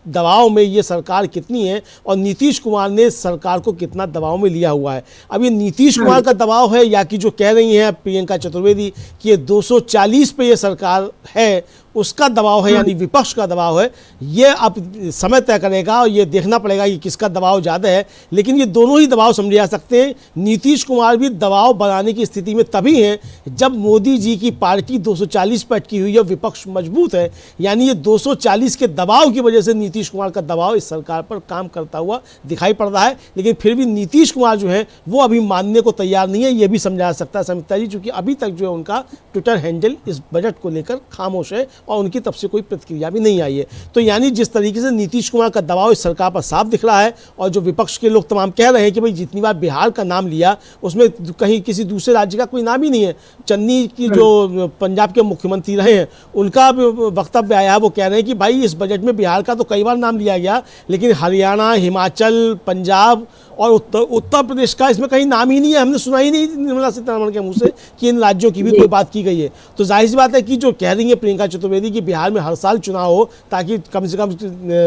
दबाव में ये सरकार कितनी है और नीतीश कुमार ने सरकार को कितना दबाव में लिया हुआ है। अब ये नीतीश कुमार का दबाव है या कि जो कह रही हैं प्रियंका चतुर्वेदी कि ये 240 पे ये सरकार है, उसका दबाव है, यानी विपक्ष का दबाव है, ये अब समय तय करेगा और ये देखना पड़ेगा कि किसका दबाव ज़्यादा है। लेकिन ये दोनों ही दबाव समझे जा सकते हैं। नीतीश कुमार भी दबाव बनाने की स्थिति में तभी है जब मोदी जी की पार्टी 240 पर अटकी हुई है, विपक्ष मजबूत है। यानी ये 240 के दबाव की वजह से नीतीश कुमार का दबाव इस सरकार पर काम करता हुआ दिखाई पड़ रहा है। लेकिन फिर भी नीतीश कुमार जो है वो अभी मानने को तैयार नहीं है, ये भी समझा जा सकता है समिता जी, चूँकि अभी तक जो है उनका ट्विटर हैंडल इस बजट को लेकर खामोश है और उनकी तरफ से कोई प्रतिक्रिया भी नहीं आई है। तो यानी जिस तरीके से नीतीश कुमार का दबाव इस सरकार पर साफ दिख रहा है और जो विपक्ष के लोग तमाम कह रहे हैं कि भाई जितनी बार बिहार का नाम लिया उसमें कहीं किसी दूसरे राज्य का कोई नाम ही नहीं है। चन्नी की जो पंजाब के मुख्यमंत्री रहे हैं उनका वक्तव्य आया है, वो कह रहे हैं कि भाई इस बजट में बिहार का तो कई बार नाम लिया गया, लेकिन हरियाणा, हिमाचल, पंजाब और उत्तर प्रदेश का इसमें कहीं नाम ही नहीं है। हमने सुना ही नहीं निर्मला सीतारमण के मुंह से कि इन राज्यों की भी कोई बात की गई है। तो जाहिर सी बात है कि जो कह रही है प्रियंका चतुर्वेदी कि बिहार में हर साल चुनाव हो ताकि कम से कम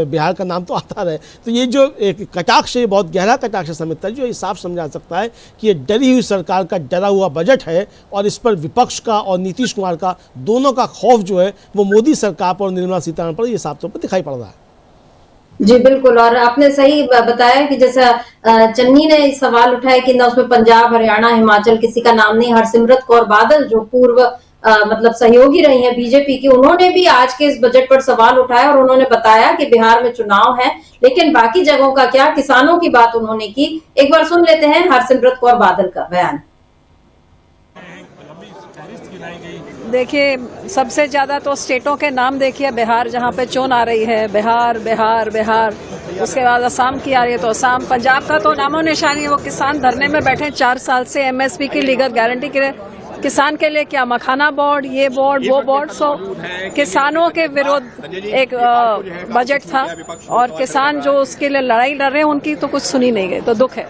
बिहार का नाम तो आता रहे, तो ये जो एक कटाक्ष है, बहुत गहरा कटाक्ष समिता जो ये साफ समझा सकता है कि ये डरी हुई सरकार का डरा हुआ बजट है और इस पर विपक्ष का और नीतीश कुमार का दोनों का खौफ जो है वो मोदी सरकार पर और निर्मला सीतारमण पर ये साफ तौर पर दिखाई पड़ रहा है। जी बिल्कुल, और आपने सही बताया कि जैसा चन्नी ने इस सवाल उठाया कि ना उसमें पंजाब, हरियाणा, हिमाचल किसी का नाम नहीं। हरसिमरत कौर बादल जो पूर्व मतलब सहयोगी रही हैं बीजेपी की, उन्होंने भी आज के इस बजट पर सवाल उठाया और उन्होंने बताया कि बिहार में चुनाव है, लेकिन बाकी जगहों का क्या, किसानों की बात उन्होंने की। एक बार सुन लेते हैं हरसिमरत कौर बादल का बयान। देखिए, सबसे ज्यादा तो स्टेटों के नाम देखिए, बिहार जहाँ पे चोन आ रही है, बिहार बिहार बिहार, उसके बाद असम की आ रही है तो असम, पंजाब का तो नामो निशानी है। वो किसान धरने में बैठे 4 साल से एमएसपी की लीगल गारंटी के लिए। किसान के लिए क्या मखाना बोर्ड, ये बोर्ड, वो बोर्ड, सो किसानों के विरोध एक बजट था और किसान जो उसके लिए लड़ाई लड़ रहे हैं उनकी तो कुछ सुनी नहीं गई, तो दुख है।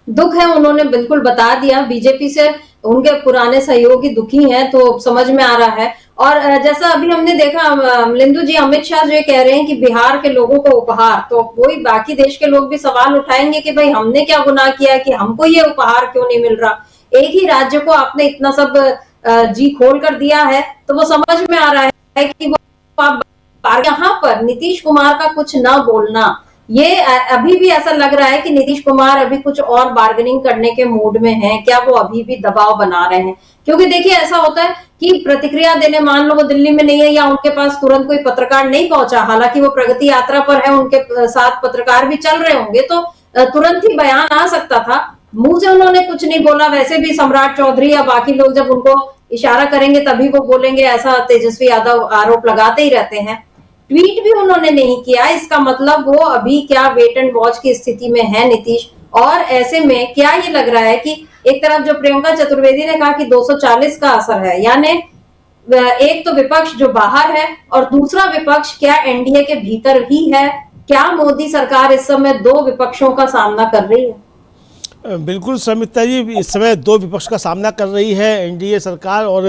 दुख है, उन्होंने बिल्कुल बता दिया। बीजेपी से उनके पुराने सहयोगी दुखी हैं, तो समझ में आ रहा है। और जैसा अभी हमने देखा लिंदु जी, अमित शाह जो कह रहे हैं कि बिहार के लोगों को उपहार, तो वही बाकी देश के लोग भी सवाल उठाएंगे कि भाई हमने क्या गुनाह किया कि हमको ये उपहार क्यों नहीं मिल रहा। एक ही राज्य को आपने इतना सब जी खोल कर दिया है, तो वो समझ में आ रहा है कि वो यहाँ पर नीतीश कुमार का कुछ ना बोलना, ये अभी भी ऐसा लग रहा है कि नीतीश कुमार अभी कुछ और बार्गेनिंग करने के मूड में हैं। क्या वो अभी भी दबाव बना रहे हैं? क्योंकि देखिए ऐसा होता है कि प्रतिक्रिया देने, मान लो वो दिल्ली में नहीं है या उनके पास तुरंत कोई पत्रकार नहीं पहुंचा, हालांकि वो प्रगति यात्रा पर है, उनके साथ पत्रकार भी चल रहे होंगे, तो तुरंत ही बयान आ सकता था। मुंह से उन्होंने कुछ नहीं बोला। वैसे भी सम्राट चौधरी या बाकी लोग जब उनको इशारा करेंगे तभी वो बोलेंगे, ऐसा तेजस्वी यादव आरोप लगाते ही रहते हैं। ट्वीट भी उन्होंने नहीं किया, इसका मतलब वो अभी क्या वेट एंड वॉच की स्थिति में है नीतीश। और ऐसे में क्या ये लग रहा है कि एक तरफ जो प्रियंका चतुर्वेदी ने कहा कि 240 का असर है, यानी एक तो विपक्ष जो बाहर है और दूसरा विपक्ष क्या एनडीए के भीतर ही है। क्या मोदी सरकार इस समय 2 विपक्षों का सामना कर रही है? बिल्कुल समिता जी, इस समय 2 विपक्ष का सामना कर रही है एनडीए सरकार। और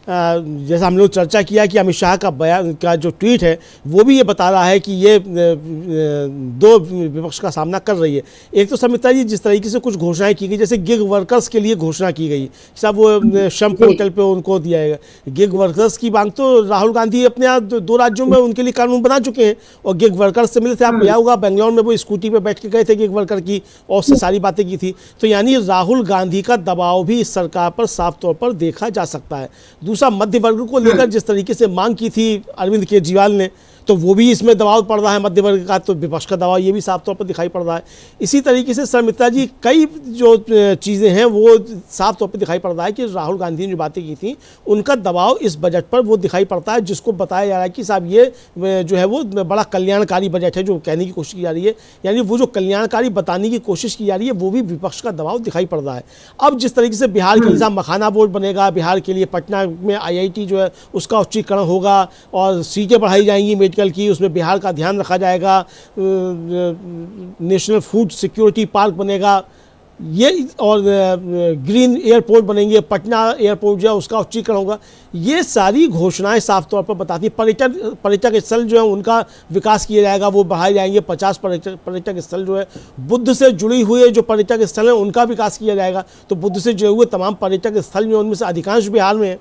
जैसा हम लोग चर्चा किया कि अमित शाह का बयान का जो ट्वीट है वो भी ये बता रहा है कि ये 2 विपक्ष का सामना कर रही है। एक तो समिता जी जिस तरीके से कुछ घोषणाएं की गई, जैसे गिग वर्कर्स के लिए घोषणा की गई, सब वो श्रम पोर्टल पे उनको दिया जाएगा। गिग वर्कर्स की मांग तो राहुल गांधी अपने यहाँ 2 राज्यों में उनके लिए कानून बना चुके हैं और गिग वर्कर्स से मिले थे। आपको याद होगा बेंगलोर में वो स्कूटी पर बैठ के गए थे गिग वर्कर की और उससे सारी बातें की थी। तो यानी राहुल गांधी का दबाव भी इस सरकार पर साफ तौर पर देखा जा सकता है। दूसरा, मध्य वर्ग को लेकर जिस तरीके से मांग की थी अरविंद केजरीवाल ने, तो वो भी इसमें दबाव पड़ रहा है मध्य वर्ग का, तो विपक्ष का दबाव ये भी साफ तौर पर दिखाई पड़ रहा है। इसी तरीके से शर्मिष्ठा जी कई जो चीज़ें हैं वो साफ तौर पर दिखाई पड़ रहा है कि राहुल गांधी ने जो बातें की थी उनका दबाव इस बजट पर वो दिखाई पड़ता है, जिसको बताया जा रहा है कि साहब ये जो है वो बड़ा कल्याणकारी बजट है जो कहने की कोशिश की जा रही है, यानी वो जो कल्याणकारी बताने की कोशिश की जा रही है वो भी विपक्ष का दबाव दिखाई पड़ रहा है। अब जिस तरीके से बिहार के लिए मखाना बोर्ड बनेगा, बिहार के लिए पटना में IIT जो है उसका उच्चीकरण होगा और सीटें बढ़ाई जाएंगी मेडिकल की, उसमें बिहार का ध्यान रखा जाएगा, नेशनल फूड सिक्योरिटी पार्क बनेगा, ये और ग्रीन एयरपोर्ट बनेंगे, पटना एयरपोर्ट जो है उसका उच्चीकरण होगा, ये सारी घोषणाएं साफ तौर पर बताती हैं। पर्यटक स्थल जो है उनका विकास किया जाएगा, वो बढ़ाए जाएंगे। 50 पर्यटक स्थल जो है बुद्ध से जुड़ी हुए जो पर्यटक स्थल हैं उनका विकास किया जाएगा। तो बुद्ध से जुड़े हुए तमाम पर्यटक स्थल जो उनमें से अधिकांश बिहार में है।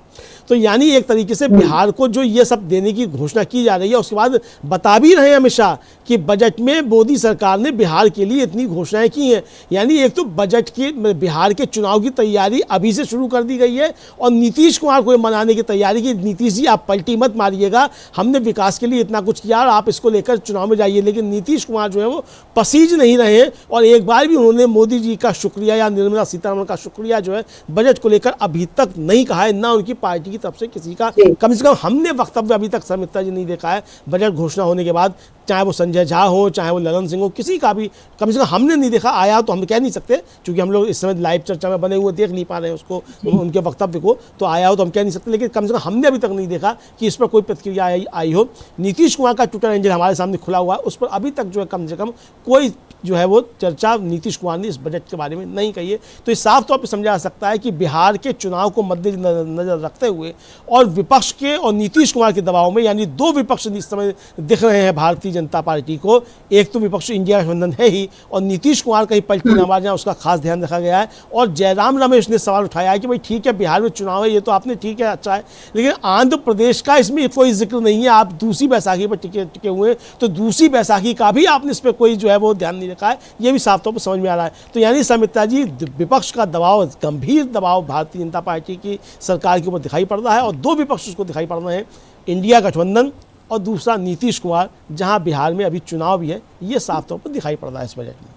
तो यानी एक तरीके से बिहार को जो ये सब देने की घोषणा की जा रही है, उसके बाद बता भी रहे हैं अमित शाह कि बजट में मोदी सरकार ने बिहार के लिए इतनी घोषणाएं की हैं। यानी एक तो बजट की बिहार के चुनाव की तैयारी अभी से शुरू कर दी गई है और नीतीश कुमार को मनाने की तैयारी की, नीतीश जी आप पलटी मत मारिएगा, हमने विकास के लिए इतना कुछ किया और आप इसको लेकर चुनाव में जाइए। लेकिन नीतीश कुमार जो है वो पसीज नहीं रहे और एक बार भी उन्होंने मोदी जी का शुक्रिया या निर्मला सीतारमण का शुक्रिया जो है बजट को लेकर अभी तक नहीं कहा है, ना उनकी पार्टी की तरफ से किसी का। कम से कम हमने वक्तव्य अभी तक शर्मिष्ठा जी नहीं देखा है बजट घोषणा होने के बाद, चाहे वो संजय झा हो, चाहे वो ललन सिंह हो, किसी का भी कम से कम हमने नहीं देखा। आया तो हम कह नहीं सकते क्योंकि हम लोग इस समय लाइव चर्चा में बने हुए देख नहीं पा रहे हैं उसको, उनके वक्तव्य को, तो आया हो तो हम कह नहीं सकते। लेकिन कम से कम हमने अभी तक नहीं देखा कि इस पर कोई प्रतिक्रिया आई हो। नीतीश कुमार का ट्विटर हैंडल हमारे सामने खुला हुआ है, उस पर अभी तक जो है कम से कम कोई जो है वो चर्चा नीतीश कुमार ने इस बजट के बारे में नहीं कही है। तो इस साफ तौर पर समझा जा सकता है कि बिहार के चुनाव को मद्देनजर रखते हुए और विपक्ष के और नीतीश कुमार के दबाव में, यानी दो विपक्ष इस समय दिख रहे हैं भारतीय जनता पार्टी को। एक तो विपक्ष इंडिया गठबंधन है ही और नीतीश कुमार कहीं पलटी न मार जाए उसका खास ध्यान रखा गया है। और जयराम रमेश ने सवाल उठाया है कि भाई ठीक है बिहार में चुनाव है, ये तो आपने ठीक है अच्छा है, लेकिन आंध्र प्रदेश का इसमें कोई जिक्र नहीं है। आप दूसरी बैसाखी पर टिके हुए, तो दूसरी बैसाखी का भी आपने इस पर कोई जो है वो ध्यान नहीं रखा है, ये भी साफ तौर पर समझ में आ रहा है। तो यानी शर्मिष्ठा जी विपक्ष का दबाव, गंभीर दबाव भारतीय जनता पार्टी की सरकार के ऊपर दिखाई पड़ रहा है और दो विपक्ष उसको दिखाई पड़ रहे हैं, इंडिया गठबंधन और दूसरा नीतीश कुमार, जहां बिहार में अभी चुनाव भी है, ये साफ तौर पर दिखाई पड़ रहा है इस बजट में।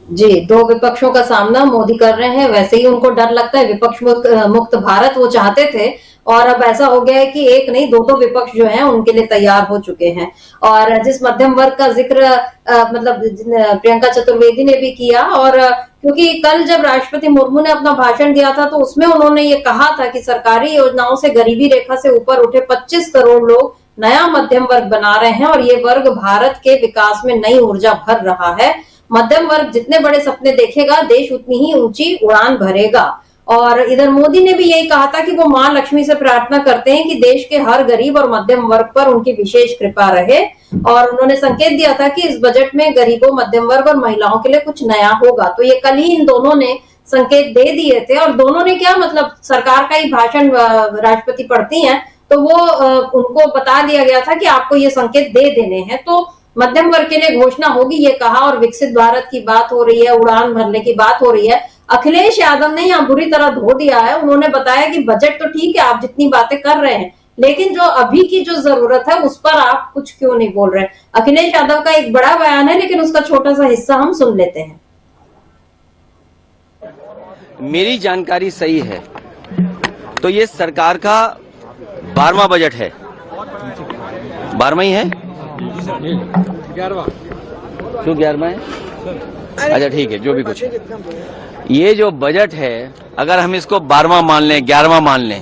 जी, दो विपक्षों का सामना मोदी कर रहे हैं, वैसे ही उनको डर लगता है। विपक्ष मुक्त भारत वो चाहते थे और अब ऐसा हो गया है कि एक नहीं दो विपक्ष जो हैं उनके लिए तैयार हो चुके हैं। और जिस मध्यम वर्ग का जिक्र मतलब प्रियंका चतुर्वेदी ने भी किया, और क्योंकि कल जब राष्ट्रपति मुर्मू ने अपना भाषण दिया था तो उसमें उन्होंने ये कहा था कि सरकारी योजनाओं से गरीबी रेखा से ऊपर उठे 25 करोड़ लोग नया मध्यम वर्ग बना रहे हैं और ये वर्ग भारत के विकास में नई ऊर्जा भर रहा है। मध्यम वर्ग जितने बड़े सपने देखेगा, देश उतनी ही ऊंची उड़ान भरेगा। और इधर मोदी ने भी यही कहा था कि वो मां लक्ष्मी से प्रार्थना करते हैं कि देश के हर गरीब और मध्यम वर्ग पर उनकी विशेष कृपा रहे। और उन्होंने संकेत दिया था कि इस बजट में गरीबों, मध्यम वर्ग और महिलाओं के लिए कुछ नया होगा। तो ये कल ही इन दोनों ने संकेत दे दिए थे और दोनों ने क्या मतलब सरकार का ही भाषण राष्ट्रपति पढ़ती हैं तो वो उनको बता दिया गया था कि आपको ये संकेत दे देने हैं। तो मध्यम वर्ग के लिए घोषणा होगी ये कहा, और विकसित भारत की बात हो रही है, उड़ान भरने की बात हो रही है। अखिलेश यादव ने यहाँ बुरी तरह धो दिया है। उन्होंने बताया कि बजट तो ठीक है, आप जितनी बातें कर रहे हैं, लेकिन जो अभी की जो जरूरत है उस पर आप कुछ क्यों नहीं बोल रहे हैं। अखिलेश यादव का एक बड़ा बयान है, लेकिन उसका छोटा सा हिस्सा हम सुन लेते हैं। मेरी जानकारी सही है तो ये सरकार का 12वां बजट है। 12वां ही है, 11वां क्यों 11वां है? अच्छा ठीक है, जो भी कुछ है, ये जो बजट है अगर हम इसको 12वां मान लें, 11वां मान लें,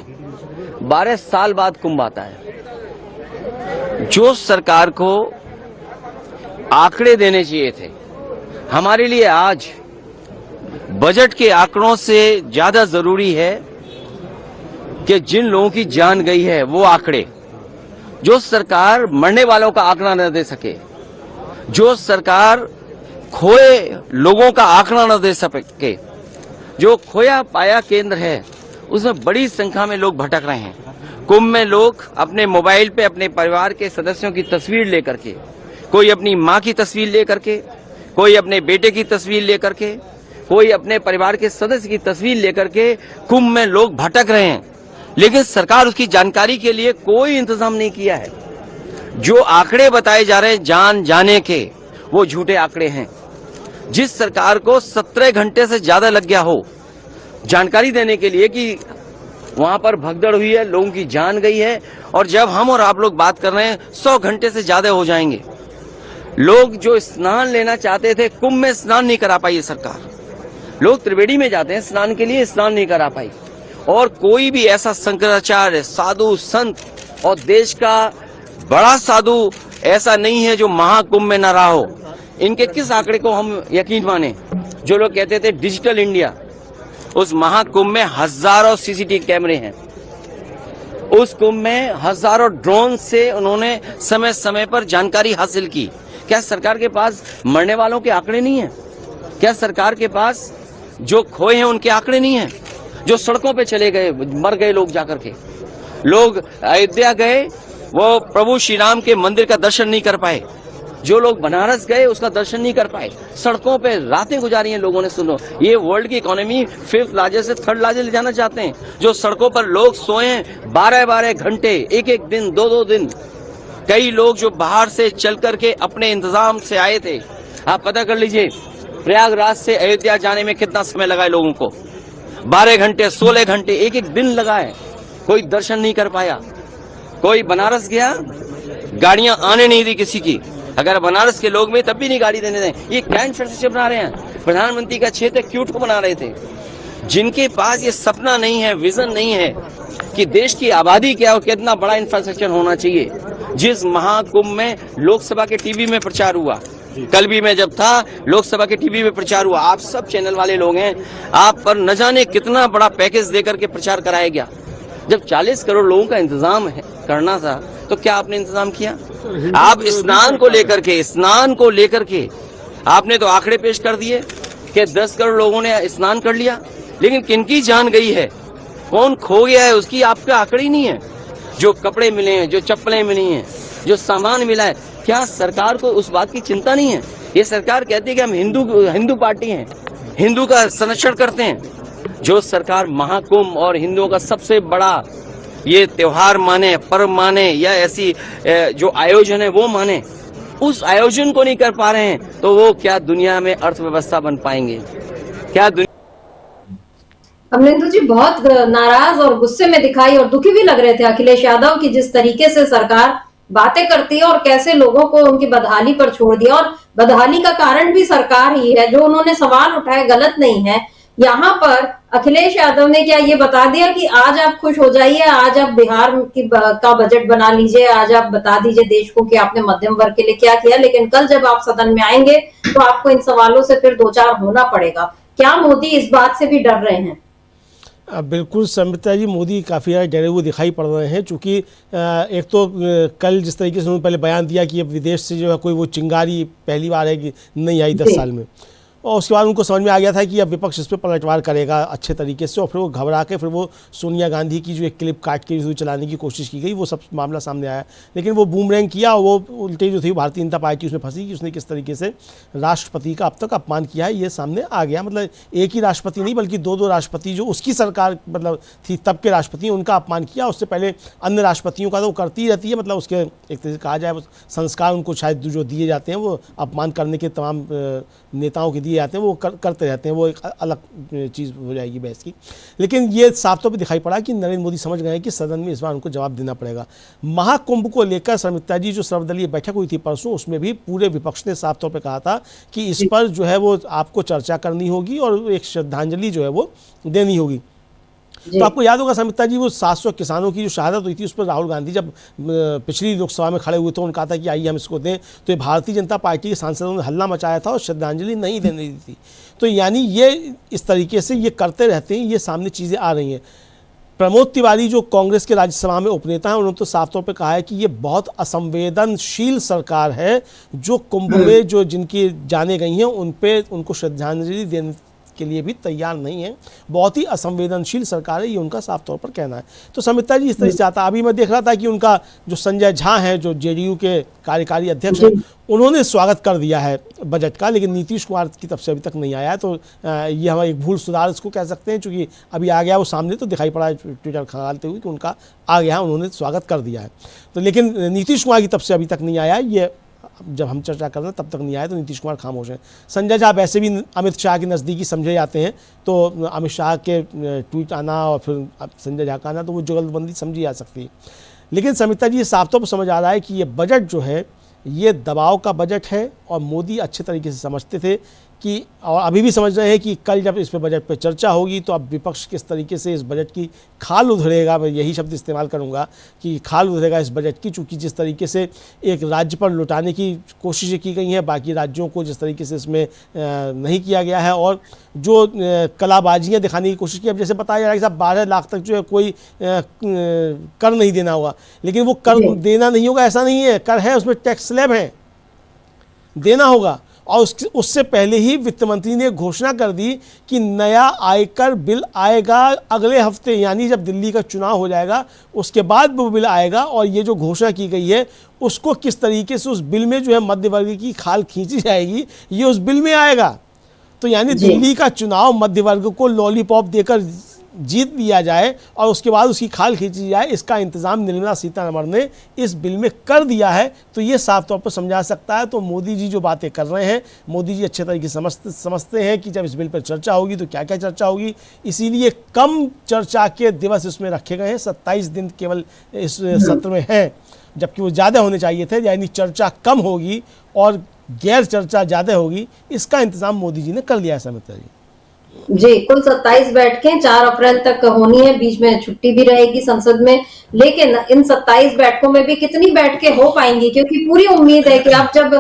12 साल बाद कुंभ आता है। जो सरकार को आंकड़े देने चाहिए थे, हमारे लिए आज बजट के आंकड़ों से ज्यादा जरूरी है कि जिन लोगों की जान गई है वो आंकड़े। जो सरकार मरने वालों का आंकड़ा न दे सके, जो सरकार खोए लोगों का आंकड़ा न दे सके, जो खोया पाया केंद्र है उसमें बड़ी संख्या में लोग भटक रहे हैं। कुंभ में लोग अपने मोबाइल पे अपने परिवार के सदस्यों की तस्वीर लेकर के, कोई अपनी मां की तस्वीर लेकर के, कोई अपने बेटे की तस्वीर लेकर के, कोई अपने परिवार के सदस्य की तस्वीर लेकर के कुंभ में लोग भटक रहे हैं, लेकिन सरकार उसकी जानकारी के लिए कोई इंतजाम नहीं किया है। जो आंकड़े बताए जा रहे हैं जान जाने के, वो झूठे आंकड़े हैं। जिस सरकार को 17 घंटे से ज्यादा लग गया हो जानकारी देने के लिए कि वहां पर भगदड़ हुई है, लोगों की जान गई है, और जब हम और आप लोग बात कर रहे हैं 100 घंटे से ज्यादा हो जाएंगे। लोग जो स्नान लेना चाहते थे, कुंभ में स्नान नहीं करा पाई ये सरकार। लोग त्रिवेणी में जाते हैं स्नान के लिए, स्नान नहीं करा पाई। और कोई भी ऐसा शंकराचार्य, साधु, संत और देश का बड़ा साधु ऐसा नहीं है जो महाकुंभ में न रहा हो। इनके किस आंकड़े को हम यकीन माने? जो लोग कहते थे डिजिटल इंडिया, उस महाकुंभ में हजारों सीसीटीवी कैमरे हैं, उस कुंभ में हजारों ड्रोन से उन्होंने समय समय पर जानकारी हासिल की। क्या सरकार के पास मरने वालों के आंकड़े नहीं है? क्या सरकार के पास जो खोए हैं उनके आंकड़े नहीं है? जो सड़कों पे चले गए, मर गए लोग जाकर के, लोग अयोध्या गए, वो प्रभु श्री राम के मंदिर का दर्शन नहीं कर पाए। जो लोग बनारस गए उसका दर्शन नहीं कर पाए, सड़कों पे रातें गुजारी हैं लोगों ने। सुनो, ये वर्ल्ड की इकोनॉमी 5th लार्जेस्ट से 3rd लार्जेस्ट ले जाना चाहते हैं। जो सड़कों पर लोग सोए हैं 12-12 घंटे, एक दिन, 2-2 दिन। कई लोग जो बाहर से चल करके अपने इंतजाम से आए थे, आप पता कर लीजिए प्रयागराज से अयोध्या जाने में कितना समय लगा है लोगों को। 12 घंटे, 16 घंटे, एक दिन लगा है। कोई दर्शन नहीं कर पाया। कोई बनारस गया, गाड़ियां आने नहीं दी किसी की। अगर बनारस के लोग में तब भी नहीं गाड़ी देने दें। ये क्या इंफ्रास्ट्रक्चर बना रहे हैं? प्रधानमंत्री का क्षेत्र क्यूट को बना रहे थे। जिनके पास ये सपना नहीं है, विजन नहीं है कि देश की आबादी क्या हो, कितना बड़ा इंफ्रास्ट्रक्चर होना चाहिए। जिस महाकुंभ में लोकसभा के टीवी में प्रचार हुआ, कल भी मैं जब था लोकसभा के टीवी में प्रचार हुआ, आप सब चैनल वाले लोग हैं, आप पर न जाने कितना बड़ा पैकेज देकर के प्रचार कराया गया। जब 40 करोड़ लोगों का इंतजाम करना था तो क्या आपने इंतजाम किया? आप स्नान को लेकर के आपने तो आंकड़े पेश कर दिए कि 10 करोड़ लोगों ने स्नान कर लिया, लेकिन किनकी जान गई है, कौन खो गया है, उसकी आपका आंकड़े ही नहीं है। जो कपड़े मिले हैं, जो चप्पलें मिली हैं, जो सामान मिला है, क्या सरकार को उस बात की चिंता नहीं है? ये सरकार कहती है कि हम हिंदू पार्टी हैं, हिंदू का संरक्षण करते हैं। जो सरकार महाकुंभ और हिंदुओं का सबसे बड़ा ये त्योहार माने, पर्व माने, या ऐसी जो आयोजन है वो माने, उस आयोजन को नहीं कर पा रहे हैं, तो वो क्या दुनिया में अर्थव्यवस्था बन पाएंगे? क्या अमरिंदर जी बहुत नाराज और गुस्से में दिखाई और दुखी भी लग रहे थे अखिलेश यादव की जिस तरीके से सरकार बातें करती है और कैसे लोगों को उनकी बदहाली पर छोड़ दिया। और बदहाली का कारण भी सरकार ही है, जो उन्होंने सवाल उठाए गलत नहीं है। यहाँ पर अखिलेश यादव ने क्या ये बता दिया कि आज आप खुश हो जाइए, आज आप बिहार का बजट बना लीजिए, आज आप बता दीजिए देश को कि आपने मध्यम वर्ग के लिए क्या किया, लेकिन कल जब आप सदन में आएंगे तो आपको इन सवालों से फिर दो चार होना पड़ेगा। क्या मोदी इस बात से भी डर रहे हैं? बिल्कुल संबिता जी, मोदी काफ़ी ज़्यादा डरे हुए दिखाई पड़ रहे हैं, चूँकि एक तो कल जिस तरीके से उन्होंने पहले बयान दिया कि अब विदेश से जो है कोई वो चिंगारी पहली बार है कि नहीं आई 10 साल में, और उसके बाद उनको समझ में आ गया था कि अब विपक्ष इस पर पलटवार करेगा अच्छे तरीके से, और फिर वो घबरा के फिर वो सोनिया गांधी की जो एक क्लिप काट के जो चलाने की कोशिश की गई, वो सब मामला सामने आया। लेकिन वो बूमरैंग किया, वो उल्टे जो थी भारतीय जनता पार्टी उसमें फंसी कि उसने किस तरीके से राष्ट्रपति का अब तक अपमान किया है, ये सामने आ गया। मतलब एक ही राष्ट्रपति नहीं बल्कि 2-2 राष्ट्रपति जो उसकी सरकार मतलब थी तब के राष्ट्रपति, उनका अपमान किया। उससे पहले अन्य राष्ट्रपतियों का तो वो करती रहती है, मतलब उसके एक तरह से कहा जाए वो संस्कार उनको शायद जो दिए जाते हैं, वो अपमान करने के तमाम नेताओं के दिए जाते हैं, वो करते रहते हैं, वो एक अलग चीज़ हो जाएगी बहस की। लेकिन ये साफ तौर पे दिखाई पड़ा कि नरेंद्र मोदी समझ गए कि सदन में इस बार उनको जवाब देना पड़ेगा। महाकुंभ को लेकर शर्मिष्ठा जी जो सर्वदलीय बैठक हुई थी परसों, उसमें भी पूरे विपक्ष ने साफ तौर पे कहा था कि इस पर जो है वो आपको चर्चा करनी होगी और एक श्रद्धांजलि जो है वो देनी होगी। तो आपको याद होगा शर्मिष्ठा जी, वो 700 किसानों की जो शहादत हुई थी उस पर राहुल गांधी जब पिछली लोकसभा में खड़े हुए थे, उन्होंने कहा था कि आइए हम इसको दें, तो ये भारतीय जनता पार्टी के सांसदों ने हल्ला मचाया था और श्रद्धांजलि नहीं देने दी थी। तो यानी ये इस तरीके से ये करते रहते हैं, ये सामने चीज़ें आ रही हैं। प्रमोद तिवारी जो कांग्रेस के राज्यसभा में उपनेता हैं, उन्होंने तो साफ तौर पे कहा है कि ये बहुत असंवेदनशील सरकार है, जो कुंभ में जो जिनकी जाने गई हैं उन पे उनको श्रद्धांजलि के लिए भी तैयार नहीं है, बहुत ही असंवेदनशील सरकार है, ये उनका साफ तौर पर कहना है। तो संविता जी इस तरह से चाहता, अभी मैं देख रहा था कि उनका जो संजय झा हैं, जो जेडीयू के कार्यकारी अध्यक्ष हैं, उन्होंने स्वागत कर दिया है बजट का, लेकिन नीतीश कुमार की तरफ से अभी तक नहीं आया है। तो ये हमारा एक भूल सुधार इसको कह सकते हैं, क्योंकि अभी आ गया वो सामने, तो दिखाई पड़ा है ट्विटर खंगालते हुए कि उनका आ गया, उन्होंने स्वागत कर दिया है। तो लेकिन नीतीश कुमार की तरफ से अभी तक नहीं आया, ये जब हम चर्चा कर रहे हैं तब तक नहीं आया, तो नीतीश कुमार खामोश हैं। संजय झा वैसे भी अमित शाह के नज़दीकी समझे जाते हैं, तो अमित शाह के ट्वीट आना और फिर संजय झा का आना, तो वो जुगलबंदी समझी जा सकती है। लेकिन समिता जी, ये साफ तौर पर समझ आ रहा है कि ये बजट जो है ये दबाव का बजट है, और मोदी अच्छे तरीके से समझते थे कि, और अभी भी समझ रहे हैं कि कल जब इस पे बजट पे चर्चा होगी तो अब विपक्ष किस तरीके से इस बजट की खाल उधरेगा, मैं यही शब्द इस्तेमाल करूंगा कि खाल उधरेगा इस बजट की, चूँकि जिस तरीके से एक राज्य पर लुटाने की कोशिशें की गई हैं, बाकी राज्यों को जिस तरीके से इसमें नहीं किया गया है, और जो कलाबाजियाँ दिखाने की कोशिश की। अब जैसे बताया जा रहा है कि साहब 12 लाख तक जो है कोई कर नहीं देना होगा, लेकिन वो कर देना नहीं होगा ऐसा नहीं है, कर है, उसमें टैक्स स्लैब है, देना होगा। और उससे पहले ही वित्त मंत्री ने घोषणा कर दी कि नया आयकर बिल आएगा अगले हफ्ते, यानी जब दिल्ली का चुनाव हो जाएगा उसके बाद वो बिल आएगा। और ये जो घोषणा की गई है उसको किस तरीके से उस बिल में जो है मध्य वर्ग की खाल खींची जाएगी, ये उस बिल में आएगा। तो यानी दिल्ली का चुनाव मध्य वर्ग को लॉलीपॉप देकर जीत लिया जाए और उसके बाद उसकी खाल खींची जाए, इसका इंतजाम निर्मला सीतारमण ने इस बिल में कर दिया है। तो ये साफ तौर पर समझा सकता है। तो मोदी जी जो बातें कर रहे हैं, मोदी जी अच्छे तरीके से समझते हैं कि जब इस बिल पर चर्चा होगी तो क्या क्या चर्चा होगी, इसीलिए कम चर्चा के दिवस इसमें रखे गए हैं। 27 दिन केवल इस सत्र में हैं, जबकि वो ज़्यादा होने चाहिए थे, यानी चर्चा कम होगी और गैर चर्चा ज़्यादा होगी। इसका इंतजाम मोदी जी ने कर लिया है। समिता जी जी, कुल 27 बैठकें 4 अप्रैल तक होनी है, बीच में छुट्टी भी रहेगी संसद में। लेकिन इन 27 बैठकों में भी कितनी बैठकें हो पाएंगी, क्योंकि पूरी उम्मीद है कि अब जब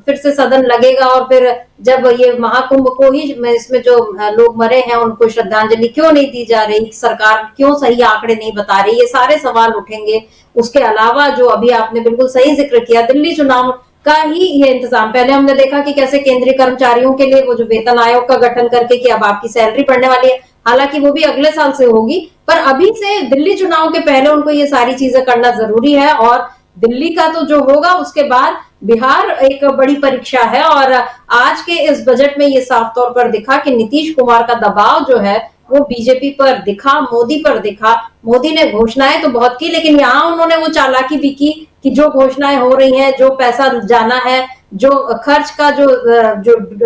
फिर से सदन लगेगा और फिर जब ये महाकुंभ को ही इसमें जो लोग मरे हैं उनको श्रद्धांजलि क्यों नहीं दी जा रही, सरकार क्यों सही आंकड़े नहीं बता रही, ये सारे सवाल उठेंगे। उसके अलावा जो अभी आपने बिल्कुल सही जिक्र किया, दिल्ली चुनाव का ही ये इंतजाम, पहले हमने देखा कि कैसे केंद्रीय कर्मचारियों के लिए वो जो वेतन आयोग का गठन करके कि अब आपकी सैलरी बढ़ने वाली है, हालांकि वो भी अगले साल से होगी, पर अभी से दिल्ली चुनाव के पहले उनको ये सारी चीजें करना जरूरी है। और दिल्ली का तो जो होगा उसके बाद बिहार एक बड़ी परीक्षा है। और आज के इस बजट में ये साफ तौर पर दिखा कि नीतीश कुमार का दबाव जो है वो बीजेपी पर दिखा, मोदी पर दिखा। मोदी ने घोषणाएं तो बहुत की, लेकिन यहाँ उन्होंने वो चालाकी भी की कि जो घोषणाएं हो रही हैं, जो पैसा जाना है, जो खर्च का जो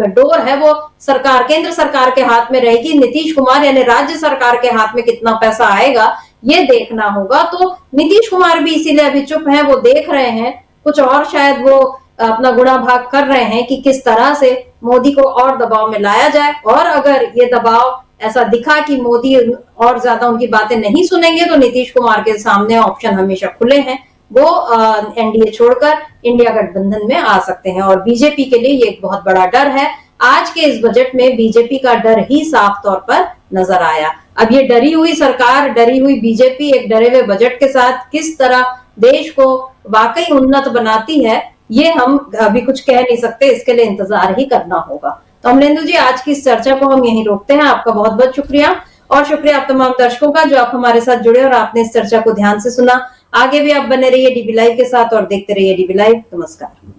डोर है वो सरकार, केंद्र सरकार के हाथ में रहेगी। नीतीश कुमार यानी राज्य सरकार के हाथ में कितना पैसा आएगा ये देखना होगा। तो नीतीश कुमार भी इसीलिए अभी चुप है, वो देख रहे हैं, कुछ और शायद वो अपना गुणा भाग कर रहे हैं कि किस तरह से मोदी को और दबाव में लाया जाए। और अगर ये दबाव ऐसा दिखा कि मोदी और ज्यादा उनकी बातें नहीं सुनेंगे तो नीतीश कुमार के सामने ऑप्शन हमेशा खुले हैं, वो एनडीए छोड़कर इंडिया गठबंधन में आ सकते हैं। और बीजेपी के लिए ये एक बहुत बड़ा डर है। आज के इस बजट में बीजेपी का डर ही साफ तौर पर नजर आया। अब ये डरी हुई सरकार, डरी हुई बीजेपी एक डरे हुए बजट के साथ किस तरह देश को वाकई उन्नत बनाती है, ये हम अभी कुछ कह नहीं सकते, इसके लिए इंतजार ही करना होगा। तो अमलेंदु जी, आज की इस चर्चा को हम यहीं रोकते हैं। आपका बहुत बहुत शुक्रिया, और शुक्रिया आप तमाम दर्शकों का जो आप हमारे साथ जुड़े और आपने इस चर्चा को ध्यान से सुना। आगे भी आप बने रहिए डीबी लाइव के साथ और देखते रहिए डीबी लाइव। नमस्कार।